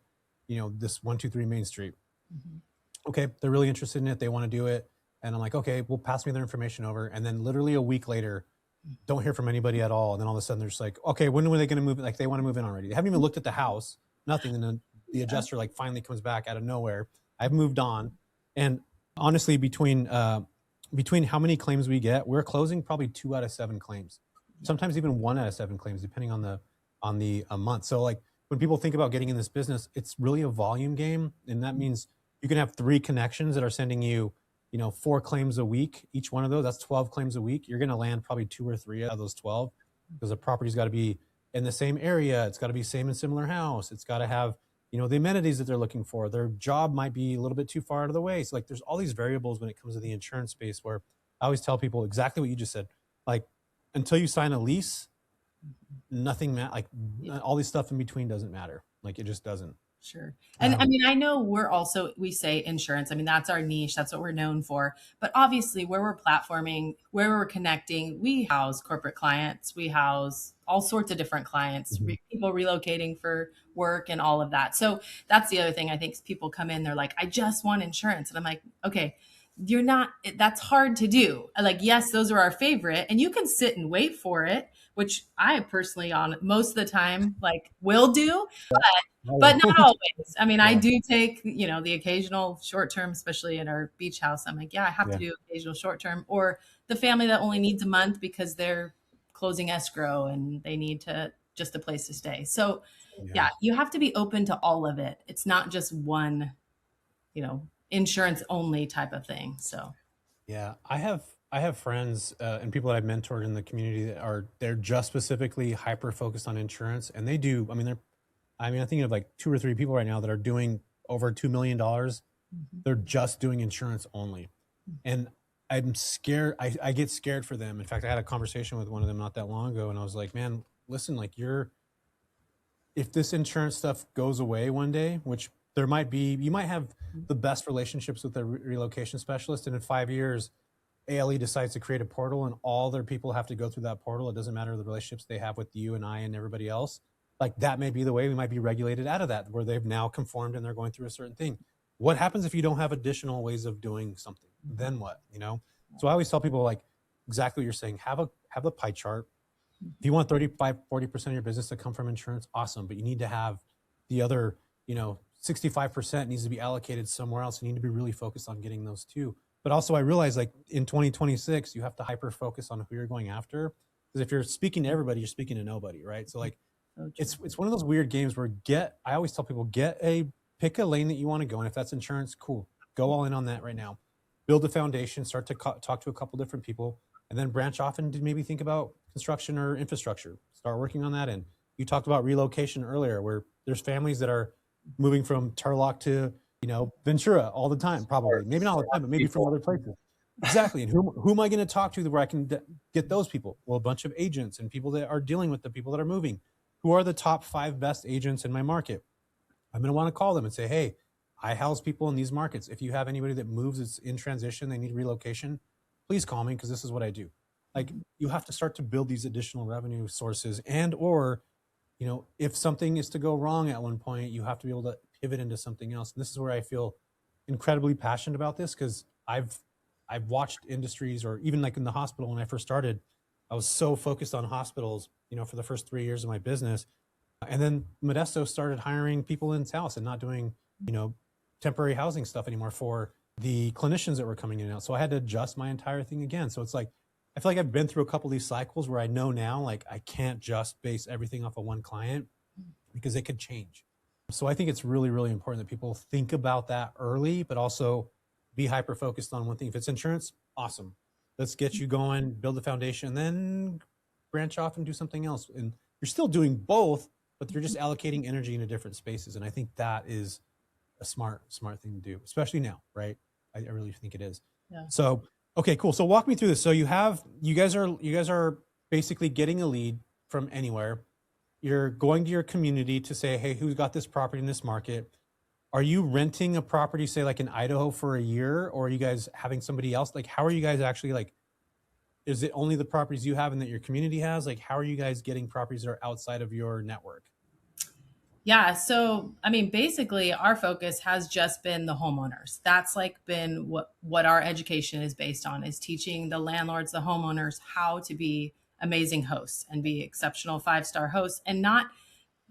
this 123 Main Street. Mhm. Okay, they're really interested in it. They want to do it. And I'm like, okay, well, pass me their information over. And then literally a week later, don't hear from anybody at all. And then all of a sudden they're just like, okay, when are they going to move? Like they want to move in already. They haven't even looked at the house, nothing. And then the adjuster like finally comes back out of nowhere. I've moved on. And honestly, between how many claims we get, we're closing probably 2 out of 7 claims, sometimes even 1 out of 7 claims, depending on the month. So like when people think about getting in this business, it's really a volume game. And that means you can have 3 connections that are sending you, 4 claims a week. Each one of those, that's 12 claims a week. You're going to land probably 2 or 3 out of those 12 because the property's got to be in the same area. It's got to be same and similar house. It's got to have, the amenities that they're looking for. Their job might be a little bit too far out of the way. So like there's all these variables when it comes to the insurance space where I always tell people exactly what you just said. Like until you sign a lease, nothing like all this stuff in between doesn't matter. Like it just doesn't. Sure. And I mean, I know we say insurance. I mean, that's our niche. That's what we're known for. But obviously, where we're platforming, where we're connecting, we house corporate clients. We house all sorts of different clients, people relocating for work and all of that. So that's the other thing. I think people come in, they're like, I just want insurance. And I'm like, okay, that's hard to do. Like, yes, those are our favorite. And you can sit and wait for it, which I personally on most of the time, like will do. But not always. I mean, I do take, the occasional short term, especially in our beach house. I'm like, yeah, I have to do occasional short term, or the family that only needs a month because they're closing escrow and they need just a place to stay. So yeah, you have to be open to all of it. It's not just one, insurance only type of thing. So yeah, I have friends and people that I've mentored in the community that they're just specifically hyper focused on insurance, and they do. I'm thinking of like 2 or 3 people right now that are doing over $2 million. They're just doing insurance only. And I'm scared. I get scared for them. In fact, I had a conversation with one of them not that long ago. And I was like, man, listen, like if this insurance stuff goes away one day, which there might be, you might have the best relationships with the relocation specialist. And in 5 years, ALE decides to create a portal and all their people have to go through that portal. It doesn't matter the relationships they have with you and I and everybody else. Like that may be the way we might be regulated out of that, where they've now conformed and they're going through a certain thing. What happens if you don't have additional ways of doing something? Then what, So I always tell people like exactly what you're saying, have a pie chart. If you want 35-40% of your business to come from insurance, awesome. But you need to have the other, 65% needs to be allocated somewhere else. You need to be really focused on getting those too. But also I realize like in 2026, you have to hyper focus on who you're going after. Because if you're speaking to everybody, you're speaking to nobody, right? So like, it's one of those weird games where I always tell people, pick a lane that you want to go in. If that's insurance, cool. Go all in on that right now. Build a foundation, start to talk to a couple different people, and then branch off and maybe think about construction or infrastructure. Start working on that. And you talked about relocation earlier, where there's families that are moving from Turlock to, Ventura all the time, probably. Maybe not all the time, but maybe from other places. Exactly. And who am I going to talk to where I can get those people? Well, a bunch of agents and people that are dealing with the people that are moving. Who are the top 5 best agents in my market? I'm going to want to call them and say, hey, I house people in these markets. If you have anybody that moves, it's in transition, they need relocation, please call me because this is what I do. Like you have to start to build these additional revenue sources or, if something is to go wrong at one point, you have to be able to pivot into something else. And this is where I feel incredibly passionate about this because I've watched industries, or even like in the hospital when I first started, I was so focused on hospitals, for the first 3 years of my business. And then Modesto started hiring people in house and not doing, temporary housing stuff anymore for the clinicians that were coming in and out. So I had to adjust my entire thing again. So it's like, I feel like I've been through a couple of these cycles where I know now, like I can't just base everything off of one client because it could change. So I think it's really, really important that people think about that early, but also be hyper-focused on one thing. If it's insurance, awesome. Let's get you going, build the foundation, and then branch off and do something else. And you're still doing both, but you're just allocating energy into different spaces. And I think that is a smart thing to do, especially now, right? I really think it is. Yeah. So, okay, cool. So walk me through this. So you guys are basically getting a lead from anywhere. You're going to your community to say, hey, who's got this property in this market? Are you renting a property, say like in Idaho for a year, or are you guys having somebody else? Like, how are you guys actually like, is it only the properties you have and that your community has? Like, how are you guys getting properties that are outside of your network? Yeah. So, I mean, basically our focus has just been the homeowners. That's like been what our education is based on, is teaching the landlords, the homeowners, how to be amazing hosts and be exceptional 5-star hosts, and not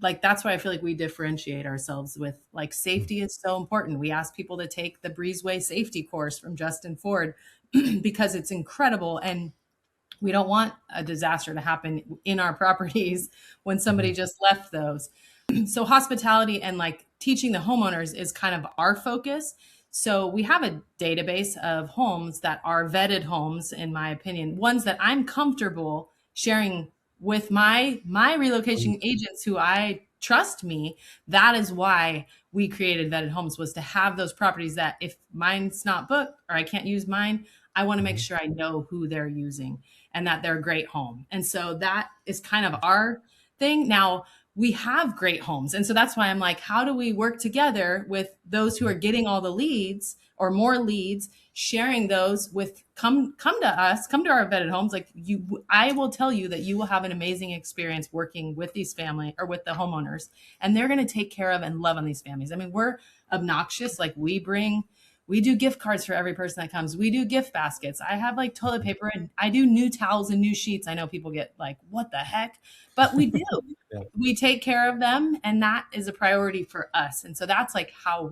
like, that's why I feel like we differentiate ourselves with, like, safety is so important. We ask people to take the Breezeway safety course from Justin Ford because it's incredible. And we don't want a disaster to happen in our properties when somebody just left those. So hospitality and like teaching the homeowners is kind of our focus. So we have a database of homes that are vetted homes, in my opinion, ones that I'm comfortable sharing with my relocation agents who I trust me. That is why we created vetted homes, was to have those properties that if mine's not booked or I can't use mine, I want to make sure I know who they're using and that they're a great home. And so that is kind of our thing. Now, we have great homes. And so that's why I'm like, how do we work together with those who are getting all the leads or more leads, sharing those with, come to us, come to our vetted homes. Like I will tell you that you will have an amazing experience working with these family or with the homeowners, and they're going to take care of and love on these families. I mean, we're obnoxious. Like we do gift cards for every person that comes. We do gift baskets. I have like toilet paper, and I do new towels and new sheets. I know people get like, what the heck? But we do. Yeah. We take care of them, and that is a priority for us. And so that's like how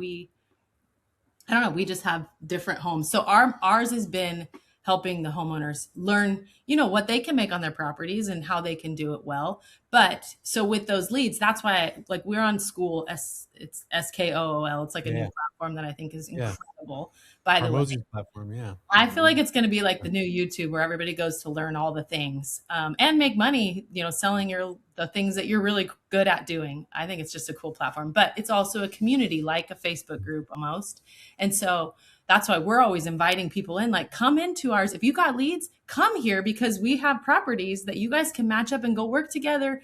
I don't know, we just have different homes. So ours has been helping the homeowners learn, what they can make on their properties and how they can do it well. But so with those leads, that's why we're on School. It's SKOOL. It's like a new platform that I think is incredible. By the way, platform, I feel like it's going to be like the new YouTube, where everybody goes to learn all the things and make money, selling the things that you're really good at doing. I think it's just a cool platform, but it's also a community, like a Facebook group almost. And so that's why we're always inviting people in, like, come into ours. If you got leads, come here, because we have properties that you guys can match up and go work together.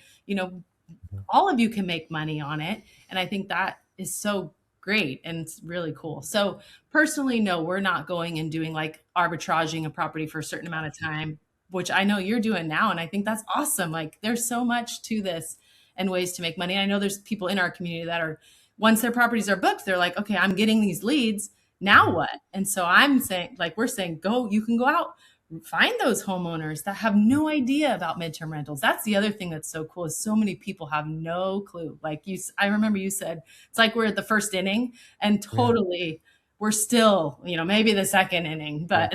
All of you can make money on it. And I think that is so great. And it's really cool. So personally, no, we're not going and doing like arbitraging a property for a certain amount of time, which I know you're doing now. And I think that's awesome. Like, there's so much to this and ways to make money. And I know there's people in our community that are, once their properties are booked, they're like, okay, I'm getting these leads. Now what? And so I'm saying, like, we're saying, you can go out, find those homeowners that have no idea about midterm rentals. That's the other thing that's so cool, is so many people have no clue. Like I remember you said, it's like we're at the first inning, and totally we're still, maybe the second inning, but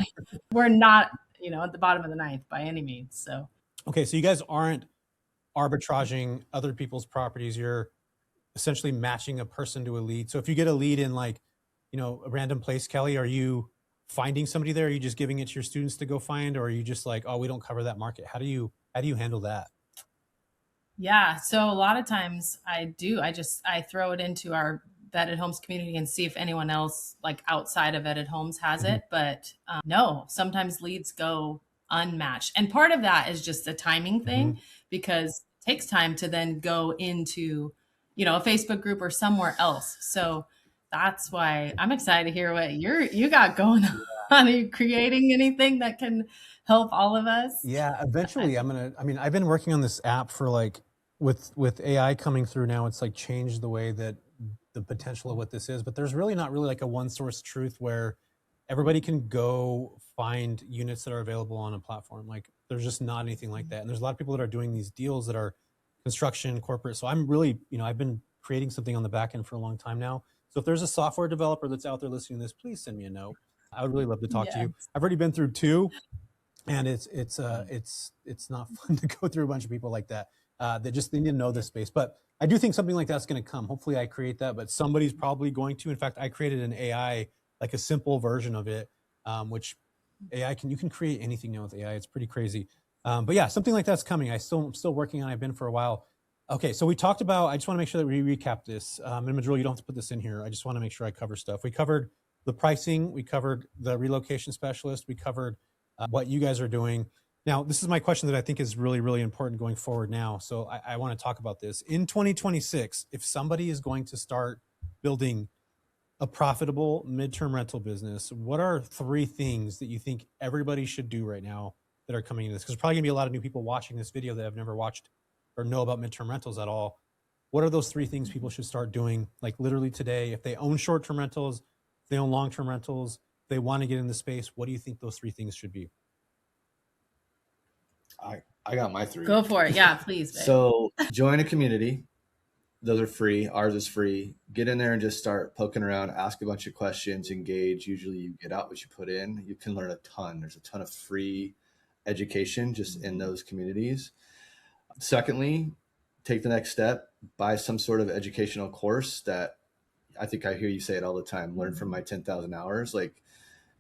we're not, at the bottom of the ninth by any means. So, okay. So you guys aren't arbitraging other people's properties. You're essentially matching a person to a lead. So if you get a lead in like, a random place, Kelly, are you finding somebody there? Are you just giving it to your students to go find, or are you just like, oh, we don't cover that market? How do you handle that? Yeah. So a lot of times I throw it into our vetted homes community and see if anyone else like outside of vetted homes has it. But no, sometimes leads go unmatched. And part of that is just a timing thing, because it takes time to then go into, a Facebook group or somewhere else. So that's why I'm excited to hear what you got going on. Are you creating anything that can help all of us? Yeah, eventually I've been working on this app for like, with AI coming through now, it's like changed the way that the potential of what this is, but there's really not really like a one source truth where everybody can go find units that are available on a platform. Like, there's just not anything like that. And there's a lot of people that are doing these deals that are construction, corporate. So I'm really, I've been creating something on the back end for a long time now. So if there's a software developer that's out there listening to this, please send me a note. I would really love to talk to you. I've already been through 2, and it's not fun to go through a bunch of people like that. They need to know this space. But I do think something like that's going to come. Hopefully I create that, but somebody's probably going to. In fact, I created an AI, like a simple version of it, which you can create anything now with AI. It's pretty crazy. But yeah, something like that's coming. I'm still working on it. I've been for a while. Okay, so we talked about, I just want to make sure that we recap this. And Madrill, you don't have to put this in here. I just want to make sure I cover stuff. We covered the pricing, we covered the relocation specialist, we covered what you guys are doing. Now, this is my question that I think is really, really important going forward now. So I want to talk about this. In 2026, if somebody is going to start building a profitable midterm rental business, what are 3 things that you think everybody should do right now that are coming into this? Because there's probably gonna be a lot of new people watching this video that have never watched or know about midterm rentals at all. What are those 3 things people should start doing, like literally today? If they own short-term rentals, if they own long-term rentals, if they want to get in the space, what do you think those 3 things should be? I got my 3. Go for it. Yeah, please. Babe. So join a community. Those are free. Ours is free. Get in there and just start poking around, ask a bunch of questions, engage. Usually you get out what you put in. You can learn a ton. There's a ton of free education just in those communities. Secondly, take the next step, buy some sort of educational course that I think I hear you say it all the time, learn from my 10,000 hours. Like,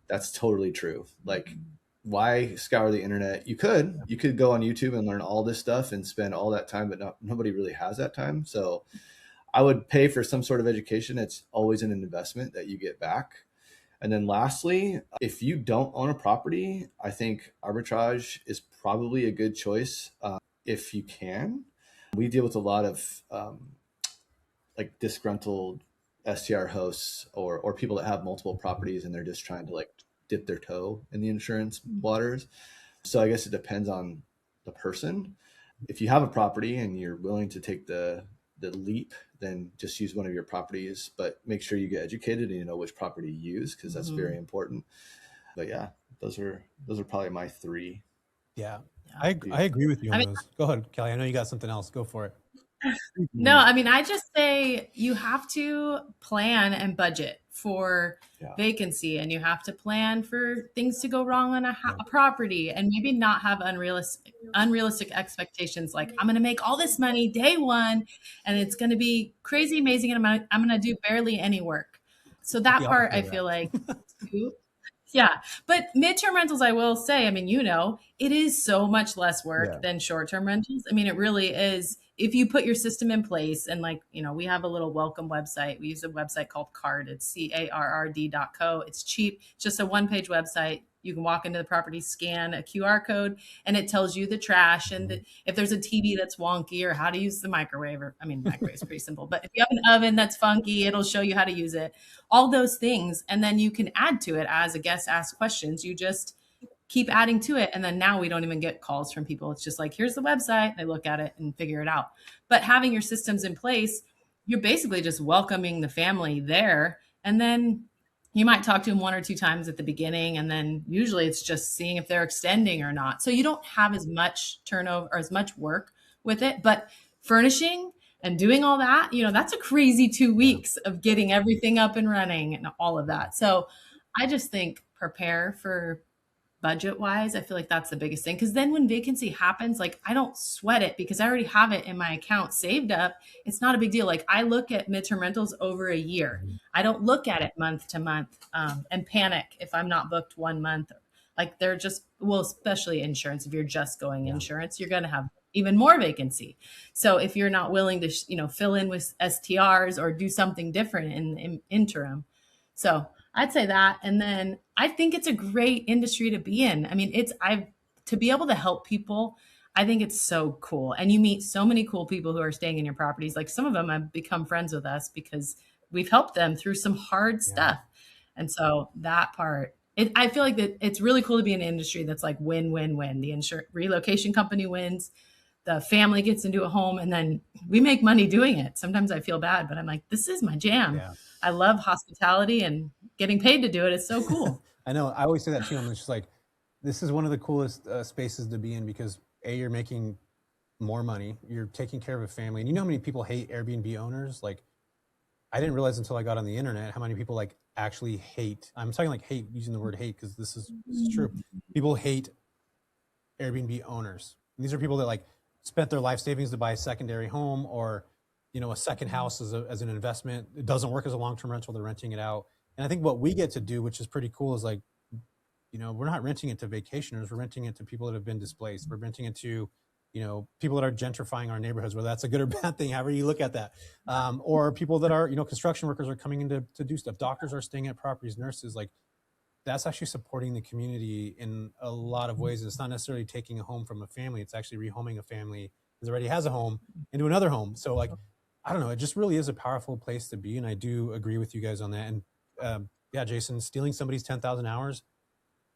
that's totally true. Like, why scour the internet? You could go on YouTube and learn all this stuff and spend all that time, but nobody really has that time. So I would pay for some sort of education. It's always an investment that you get back. And then lastly, if you don't own a property, I think arbitrage is probably a good choice if you can. We deal with a lot of like disgruntled STR hosts or people that have multiple properties and they're just trying to like dip their toe in the insurance waters. So I guess it depends on the person. If you have a property and you're willing to take the leap, then just use one of your properties, but make sure you get educated and you know which property to use, because that's very important. But yeah, those are probably my 3. Yeah, I agree with you on those. Go ahead, Kelly. I know you got something else. Go for it. No, I mean, I just say you have to plan and budget for vacancy, and you have to plan for things to go wrong on a property, and maybe not have unrealistic expectations. Like, I'm going to make all this money day one, and it's going to be crazy amazing, and I'm going to do barely any work. So that part, I feel like, yeah. But midterm rentals, I will say, I mean, it is so much less work than short-term rentals. I mean, it really is. If you put your system in place and we have a little welcome website. We use a website called CARD. It's CARRD.co. It's cheap. It's just a 1-page website. You can walk into the property, scan a QR code, and it tells you the trash and if there's a TV that's wonky or how to use the microwave. Microwave is pretty simple. But if you have an oven that's funky, it'll show you how to use it. All those things. And then you can add to it as a guest asks questions. You just keep adding to it. And then now we don't even get calls from people. It's just like, here's the website. They look at it and figure it out. But having your systems in place, you're basically just welcoming the family there. And then you might talk to them 1 or 2 times at the beginning. And then usually it's just seeing if they're extending or not. So you don't have as much turnover or as much work with it. But furnishing and doing all that, that's a crazy 2 weeks of getting everything up and running and all of that. So I just think prepare for budget wise. I feel like that's the biggest thing. Cause then when vacancy happens, like, I don't sweat it because I already have it in my account saved up. It's not a big deal. Like, I look at midterm rentals over a year. I don't look at it month to month and panic if I'm not booked 1 month. Like, they're just, especially insurance. If you're just going insurance, you're going to have even more vacancy. So if you're not willing to, fill in with STRs or do something different in interim. So I'd say that. And then I think it's a great industry to be in. I mean, to be able to help people, I think it's so cool. And you meet so many cool people who are staying in your properties. Like, some of them have become friends with us because we've helped them through some hard stuff. And so that part, I feel like that it's really cool to be in an industry that's like win, win, win. The relocation company wins, the family gets into a home, and then we make money doing it. Sometimes I feel bad, but I'm like, this is my jam. Yeah. I love hospitality, and getting paid to do it is so cool. I know. I always say that too. I'm just like, this is one of the coolest spaces to be in because you're making more money. You're taking care of a family. And you know how many people hate Airbnb owners? Like, I didn't realize until I got on the internet how many people like actually hate. I'm talking like hate, using the word hate, because this is true. People hate Airbnb owners. And these are people that like spent their life savings to buy a secondary home or, a second house as an investment. It doesn't work as a long-term rental. They're renting it out. And I think what we get to do, which is pretty cool, is like, we're not renting it to vacationers. We're renting it to people that have been displaced. We're renting it to people that are gentrifying our neighborhoods, whether that's a good or bad thing, however you look at that, or people that are, construction workers are coming in to do stuff. Doctors are staying at properties, nurses, like that's actually supporting the community in a lot of ways. It's not necessarily taking a home from a family. It's actually rehoming a family that already has a home into another home. So like, I don't know, it just really is a powerful place to be. And I do agree with you guys on that. And yeah, Jason, stealing somebody's 10,000 hours.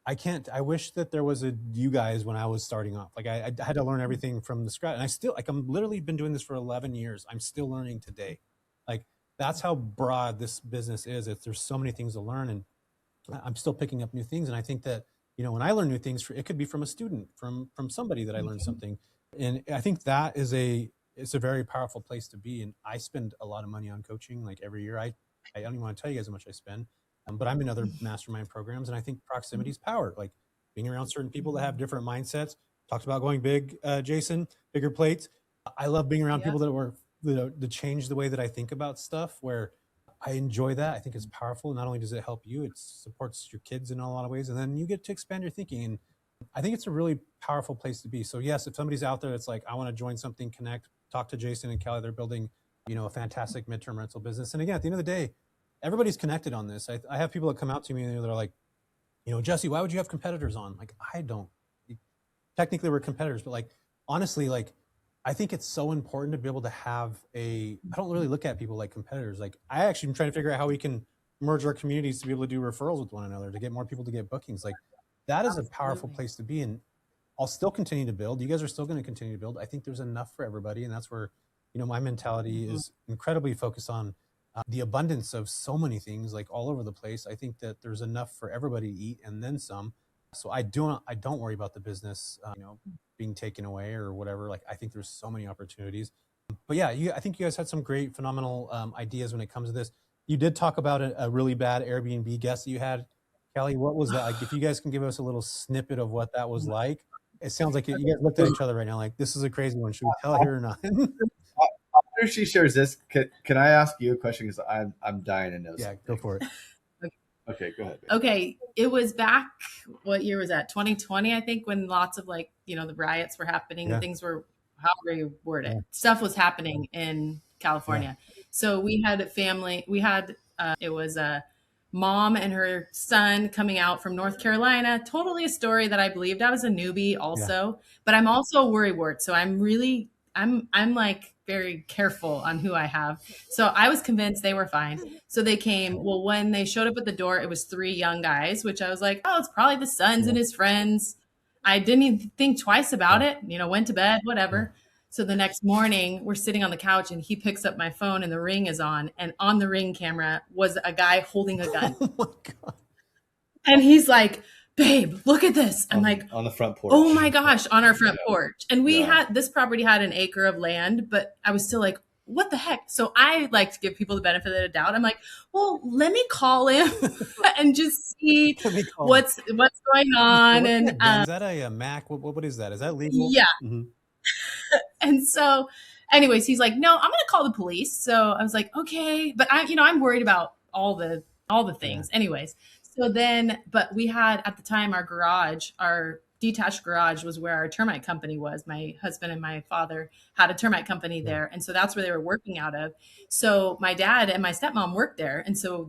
I wish that there was you guys when I was starting off. Like I had to learn everything from the scratch. And I still, like, I'm literally been doing this for 11 years. I'm still learning today. Like that's how broad this business is. There's so many things to learn, and I'm still picking up new things. And I think that, when I learn new things, it could be from a student, from somebody that I learned something. And I think that it's a very powerful place to be. And I spend a lot of money on coaching. Like every year, I don't even want to tell you guys how much I spend. But I'm in other mastermind programs, and I think proximity is power. Like being around certain people that have different mindsets. Talked about going big, Jason, bigger plates. I love being around people that were to change the way that I think about stuff. Where I enjoy that. I think it's powerful. Not only does it help you, it supports your kids in a lot of ways, and then you get to expand your thinking. And I think it's a really powerful place to be. So yes, if somebody's out there that's like, I want to join something, connect, talk to Jason and Kellie. They're building, a fantastic midterm rental business. And again, at the end of the day, everybody's connected on this. I have people that come out to me and they're like, Jesse, why would you have competitors on? Like, I don't. Technically, we're competitors, but like, honestly, like, I think it's so important to be able to have I don't really look at people like competitors. Like, I actually am trying to figure out how we can merge our communities to be able to do referrals with one another, to get more people to get bookings. Like, that is a powerful place to be. And I'll still continue to build. You guys are still going to continue to build. I think there's enough for everybody. And that's where, my mentality is incredibly focused on the abundance of so many things, like all over the place. I think that there's enough for everybody to eat and then some. So I don't worry about the business, being taken away or whatever. Like, I think there's so many opportunities. But yeah, I think you guys had some great, phenomenal ideas when it comes to this. You did talk about a really bad Airbnb guest that you had, Kellie. What was that? Like, if you guys can give us a little snippet of what that was like. It sounds like you guys looked at each other right now like, this is a crazy one. Should we tell her or not? After she shares this, can I ask you a question? Because I'm dying to know. Yeah, something. go for it. Okay, go ahead. Okay, it was back. What year was that? 2020, I think, when lots of the riots were happening. Yeah. Things were, however you word it, stuff was happening in California. Yeah. So we had a family. We had it was a mom and her son coming out from North Carolina. Totally a story that I believed. I was a newbie also, but I'm also a worrywart. So I'm like very careful on who I have. So I was convinced they were fine. So they came. Well, when they showed up at the door, it was 3 young guys, which I was like, oh, it's probably the sons and his friends. I didn't even think twice about it, went to bed, whatever. So the next morning we're sitting on the couch and he picks up my phone and the Ring is on. And on the Ring camera was a guy holding a gun. Oh my God. And he's like, babe, look at this. I'm like, on the front porch. Oh my gosh, on our front porch. And this property had an acre of land, but I was still like, what the heck? So I like to give people the benefit of the doubt. I'm like, well, let me call him and just see what's going on. And is that a Mac? What is that? Is that legal? Yeah. Mm-hmm. And so anyways, he's like, no, I'm going to call the police. So I was like, okay. But I'm worried about all the things. Yeah. Anyways. So then, but we had at the time our detached garage was where our termite company was. My husband and my father had a termite company there. And so that's where they were working out of. So my dad and my stepmom worked there. And so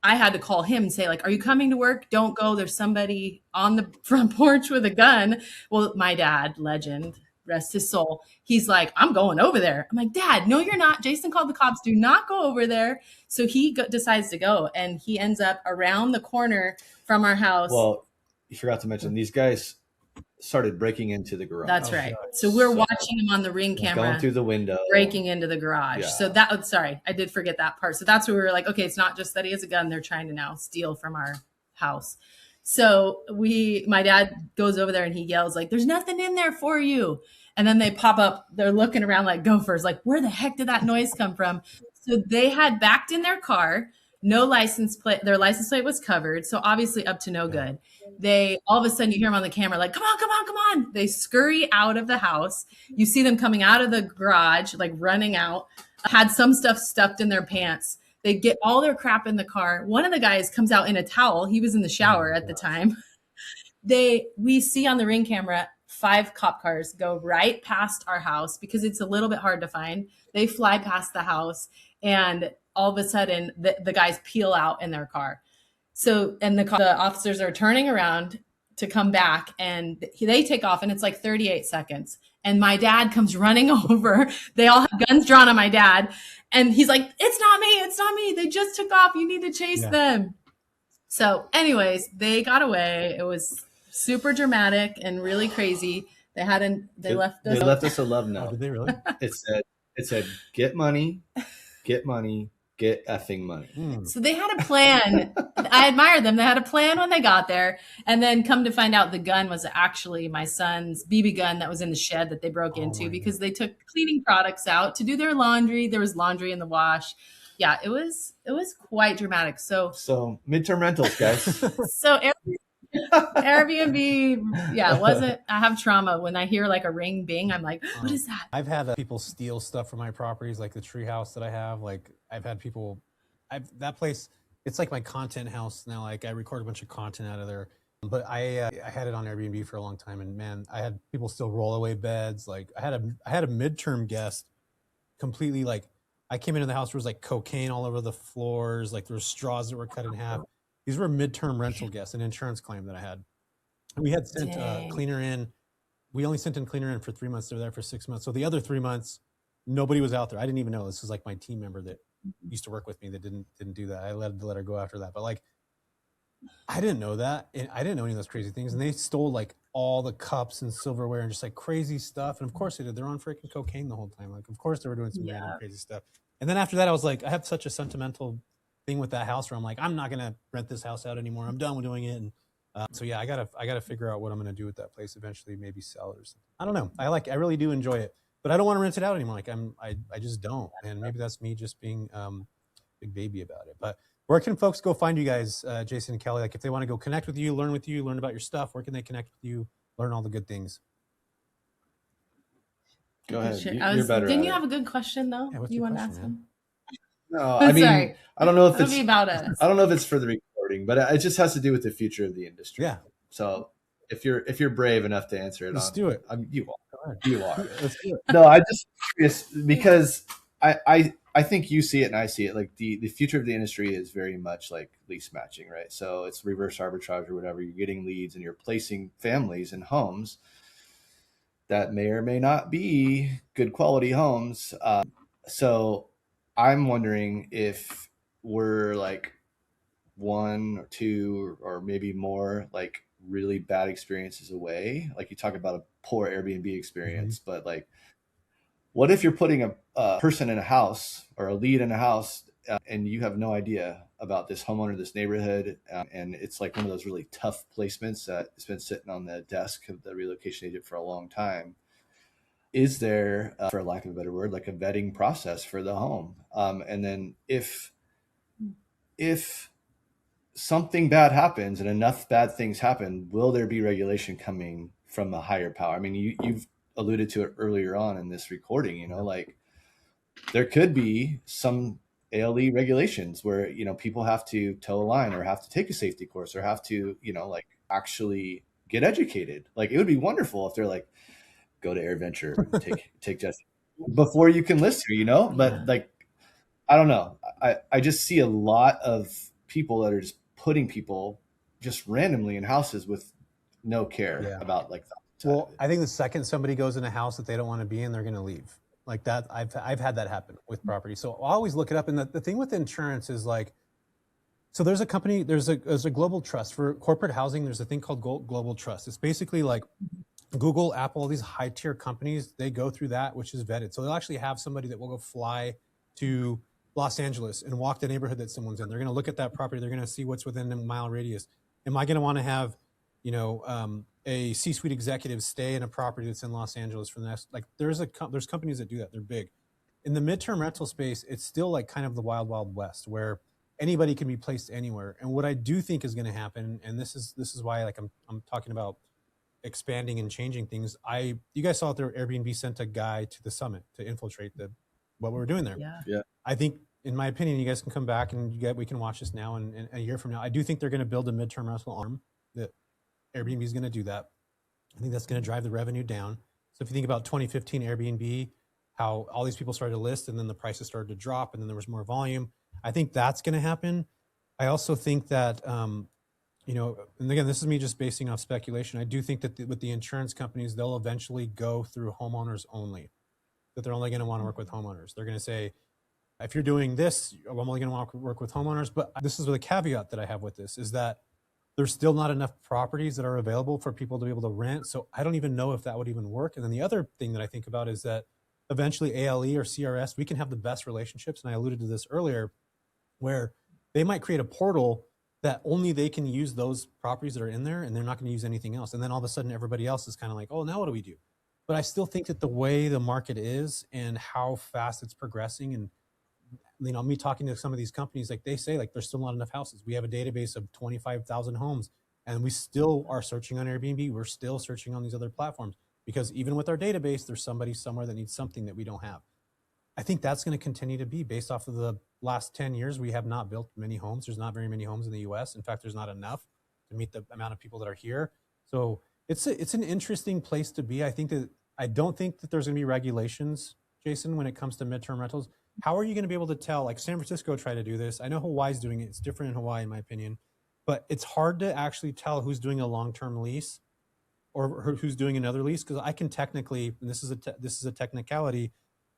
I had to call him and say, like, are you coming to work? Don't go. There's somebody on the front porch with a gun. Well, my dad, legend, rest his soul, he's like, I'm going over there. I'm like, Dad, no, you're not. Jason called the cops. Do not go over there. So he decides to go, and he ends up around the corner from our house. Well, you forgot to mention these guys started breaking into the garage. That's right. So we're watching him on the Ring camera, going through the window, breaking into the garage. Yeah. So sorry, I did forget that part. So that's where we were like, okay, it's not just that he has a gun. They're trying to now steal from our house. So my dad goes over there and he yells like, there's nothing in there for you. And then they pop up, they're looking around like gophers, like, where the heck did that noise come from? So they had backed in their car, no license plate, their license plate was covered. So obviously up to no good. All of a sudden you hear them on the camera, like, come on. They scurry out of the house. You see them coming out of the garage, like running out, had some stuff stuffed in their pants. They get all their crap in the car. One of the guys comes out in a towel. He was in the shower at the time. We see on the Ring camera 5 cop cars go right past our house because it's a little bit hard to find. They fly past the house, and all of a sudden the guys peel out in their car. So, and the officers are turning around to come back, and they take off, and it's like 38 seconds. And my dad comes running over. They all have guns drawn on my dad. And he's like, it's not me. It's not me. They just took off. You need to chase them. So anyways, they got away. It was super dramatic and really crazy. They left us a love note. Oh, did they really? It said, get money, get effing money. So they had a plan. I admire them. They had a plan when they got there. And then come to find out the gun was actually my son's BB gun that was in the shed that they broke into because they took cleaning products out to do their laundry. There was laundry in the wash. Yeah, it was quite dramatic. So midterm rentals, guys. So Airbnb, I have trauma. When I hear like a ring bing, I'm like, what is that? I've had people steal stuff from my properties, like the tree house that I have. Like I've had people, that place, it's like my content house now. Like I record a bunch of content out of there, but I had it on Airbnb for a long time, and man, I had people still roll away beds. Like I had a midterm guest completely, like I came into the house, there was like cocaine all over the floors. Like there were straws that were cut in half. These were midterm rental guests, an insurance claim that I had. We had sent a cleaner in. We only sent in cleaner in for 3 months. They were there for 6 months. So the other 3 months, nobody was out there. I didn't even know. This was like my team member that used to work with me that didn't do that. I let her go after that. But like, I didn't know that. And I didn't know any of those crazy things. And they stole like all the cups and silverware and just like crazy stuff. And of course they did. They're on freaking cocaine the whole time. Like, of course they were doing some random crazy stuff. And then after that, I was like, I have such a sentimental thing with that house where I'm like, I'm not going to rent this house out anymore. I'm done with doing it. And so yeah, I gotta figure out what I'm going to do with that place eventually, maybe sell it or something. I don't know. I really do enjoy it, but I don't want to rent it out anymore. Like I just don't. And maybe that's me just being big baby about it. But where can folks go find you guys, Jason and Kellie? Like if they want to go connect with you, learn about your stuff, where can they connect with you, learn all the good things? Go ahead. Sure. You're better. Didn't you have a good question though? Yeah, you want to ask him? No, I mean, sorry. I don't know if It'll be about us. I don't know if it's for the recording, but it just has to do with the future of the industry. Yeah. So if you're brave enough to answer it, let's do it. You are. You are. Let's do it. No, I just curious because I think you see it and I see it. Like the future of the industry is very much like lease matching, right? So it's reverse arbitrage or whatever. You're getting leads and you're placing families in homes that may or may not be good quality homes. So I'm wondering if we're like 1 or 2 or maybe more like really bad experiences away. Like you talk about a poor Airbnb experience, but like, what if you're putting a person in a house or a lead in a house and you have no idea about this homeowner, this neighborhood, and it's like one of those really tough placements that has been sitting on the desk of the relocation agent for a long time? Is there, for lack of a better word, like a vetting process for the home? And then if something bad happens and enough bad things happen, will there be regulation coming from a higher power? I mean, you've alluded to it earlier on in this recording, you know, like there could be some ALE regulations where, you know, people have to toe a line or have to take a safety course or have to, you know, like actually get educated. Like it would be wonderful if they're like, go to AirVenture, take Jesse before you can list here, you know, but like, I don't know. I just see a lot of people that are just putting people just randomly in houses with no care about like that. Well, I think the second somebody goes in a house that they don't want to be in, they're going to leave. Like that, I've had that happen with property. So I'll always look it up. And the thing with insurance is like, so there's a company, there's a global trust for corporate housing. There's a thing called global trust. It's basically like Google, Apple, all these high tier companies, they go through that, which is vetted. So they'll actually have somebody that will go fly to Los Angeles and walk the neighborhood that someone's in. They're going to look at that property. They're going to see what's within a mile radius. Am I going to want to have, you know, a C-suite executive stay in a property that's in Los Angeles for the next, like there's companies that do that. They're big. In the midterm rental space, it's still like kind of the wild, wild west where anybody can be placed anywhere. And what I do think is going to happen, and this is why like I'm talking about expanding and changing things. You guys saw out there, Airbnb sent a guy to the summit to infiltrate what we were doing there. Yeah. I think, in my opinion, you guys can come back and we can watch this now and a year from now. I do think they're going to build a midterm rental arm. That Airbnb is going to do that. I think that's going to drive the revenue down. So if you think about 2015 Airbnb, how all these people started to list and then the prices started to drop and then there was more volume, I think that's going to happen. I also think that, you know, and again, this is me just basing off speculation. I do think that with the insurance companies, they'll eventually go through homeowners only, that they're only going to want to work with homeowners. They're going to say, if you're doing this, I'm only going to want to work with homeowners. But this is the caveat that I have with this is that there's still not enough properties that are available for people to be able to rent. So I don't even know if that would even work. And then the other thing that I think about is that eventually ALE or CRS, we can have the best relationships. And I alluded to this earlier, where they might create a portal that only they can use those properties that are in there and they're not going to use anything else. And then all of a sudden everybody else is kind of like, oh, now what do we do? But I still think that the way the market is and how fast it's progressing, and you know, me talking to some of these companies, like they say, like there's still not enough houses. We have a database of 25,000 homes and we still are searching on Airbnb. We're still searching on these other platforms because even with our database, there's somebody somewhere that needs something that we don't have. I think that's going to continue to be based off of the last 10 years. We have not built many homes. There's not very many homes in the US. In fact, there's not enough to meet the amount of people that are here. So it's an interesting place to be. I don't think that there's going to be regulations, Jason, when it comes to midterm rentals. How are you going to be able to tell? Like San Francisco tried to do this. I know Hawaii's doing it. It's different in Hawaii, in my opinion, but it's hard to actually tell who's doing a long-term lease or who's doing another lease. Because I can technically, and this is a technicality,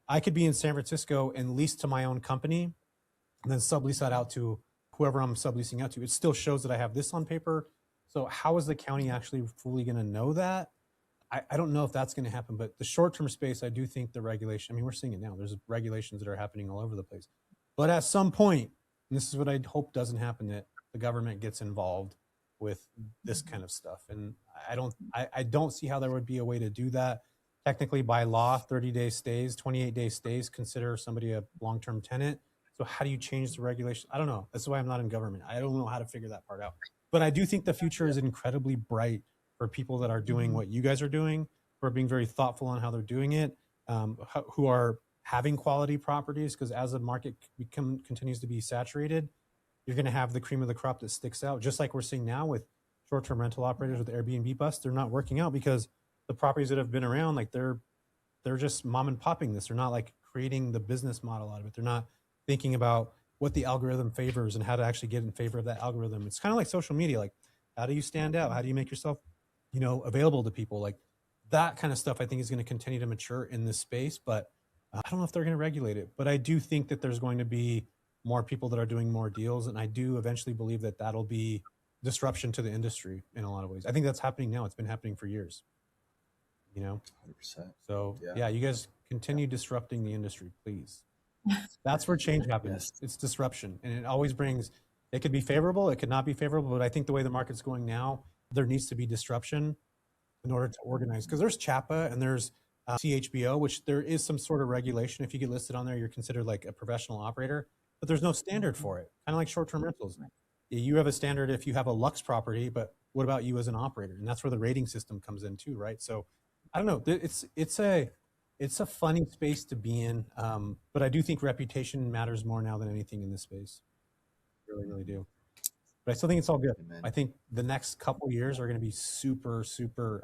I could be in San Francisco and lease to my own company, and then sublease that out to whoever I'm subleasing out to. It still shows that I have this on paper. So how is the county actually fully going to know that? I don't know if that's going to happen, but the short-term space, I do think the regulation, I mean, we're seeing it now. There's regulations that are happening all over the place. But at some point, and this is what I hope doesn't happen, that the government gets involved with this kind of stuff. And I don't see how there would be a way to do that. Technically by law, 30-day stays, 28-day stays, consider somebody a long-term tenant. So how do you change the regulation? I don't know. That's why I'm not in government. I don't know how to figure that part out. But I do think the future is incredibly bright for people that are doing what you guys are doing, who are being very thoughtful on how they're doing it, who are having quality properties, because as the market continues to be saturated, you're going to have the cream of the crop that sticks out. Just like we're seeing now with short-term rental operators with Airbnb bust, they're not working out because the properties that have been around, like they're just mom and popping this. They're not like creating the business model out of it. They're not thinking about what the algorithm favors and how to actually get in favor of that algorithm. It's kind of like social media. Like, how do you stand out? How do you make yourself, you know, available to people? Like that kind of stuff, I think is going to continue to mature in this space, but I don't know if they're going to regulate it. But I do think that there's going to be more people that are doing more deals. And I do eventually believe that that'll be disruption to the industry in a lot of ways. I think that's happening now. It's been happening for years, you know? 100%. So yeah, you guys continue disrupting the industry, please. That's where change happens. Yes. It's disruption. And it always brings, it could be favorable, it could not be favorable, but I think the way the market's going now, there needs to be disruption in order to organize. Because there's CHAPA and there's CHBO, which there is some sort of regulation. If you get listed on there, you're considered like a professional operator, but there's no standard for it. Kind of like short-term rentals. You have a standard if you have a Lux property, but what about you as an operator? And that's where the rating system comes in too, right? So I don't know. It's a funny space to be in, but I do think reputation matters more now than anything in this space. I really, really do. But I still think it's all good. Amen. I think the next couple years are going to be super, super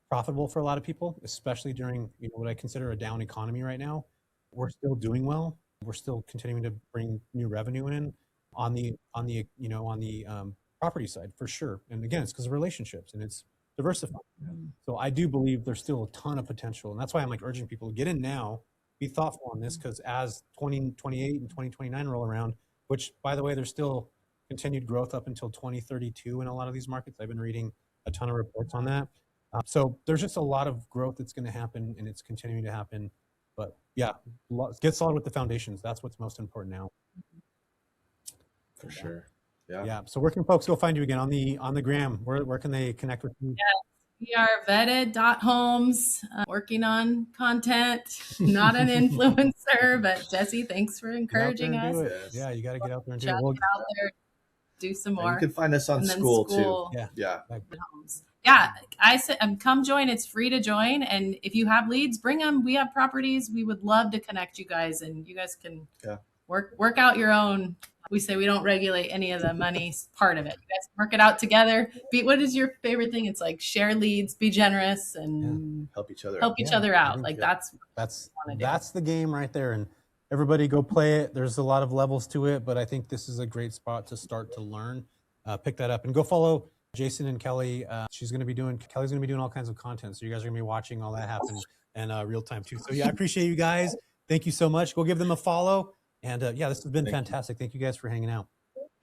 profitable for a lot of people, especially during what I consider a down economy right now. We're still doing well. We're still continuing to bring new revenue in on the property side for sure. And again, it's because of relationships and it's diversified. So I do believe there's still a ton of potential, and that's why I'm like urging people to get in now, be thoughtful on this, because as 2028 and 2029 roll around, which by the way, there's still continued growth up until 2032 in a lot of these markets. I've been reading a ton of reports on that. So there's just a lot of growth that's going to happen, and it's continuing to happen. But yeah, get solid with the foundations. That's what's most important now. For sure. Yeah. Yeah. So where can folks go find you again on the gram? Where can they connect with you? Yes, we are vetted.homes, working on content, not an influencer, but Jesse, thanks for encouraging us. Yeah, you got to get out there and do it. We'll get out there, do some more. And you can find us on school too. Yeah. Yeah, I said, come join. It's free to join. And if you have leads, bring them. We have properties. We would love to connect you guys, and you guys can work out your own We say we don't regulate any of the money part of it. You guys work it out together. What is your favorite thing? It's like share leads, be generous, and help each other out. Like that's the game right there. And everybody go play it. There's a lot of levels to it, but I think this is a great spot to start to learn. Pick that up and go follow Jason and Kellie. Kellie's going to be doing all kinds of content. So you guys are going to be watching all that happen in real time too. So yeah, I appreciate you guys. Thank you so much. Go give them a follow. And yeah, this has been fantastic. Thank you guys for hanging out.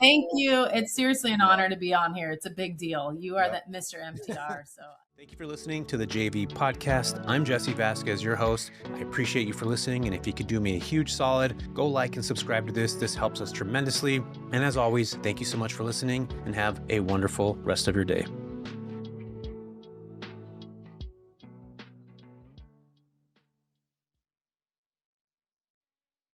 Thank you. It's seriously an honor to be on here. It's a big deal. You are that Mr. MTR. So thank you for listening to the JV podcast. I'm Jesse Vasquez, your host. I appreciate you for listening. And if you could do me a huge solid, go like and subscribe to this. This helps us tremendously. And as always, thank you so much for listening and have a wonderful rest of your day.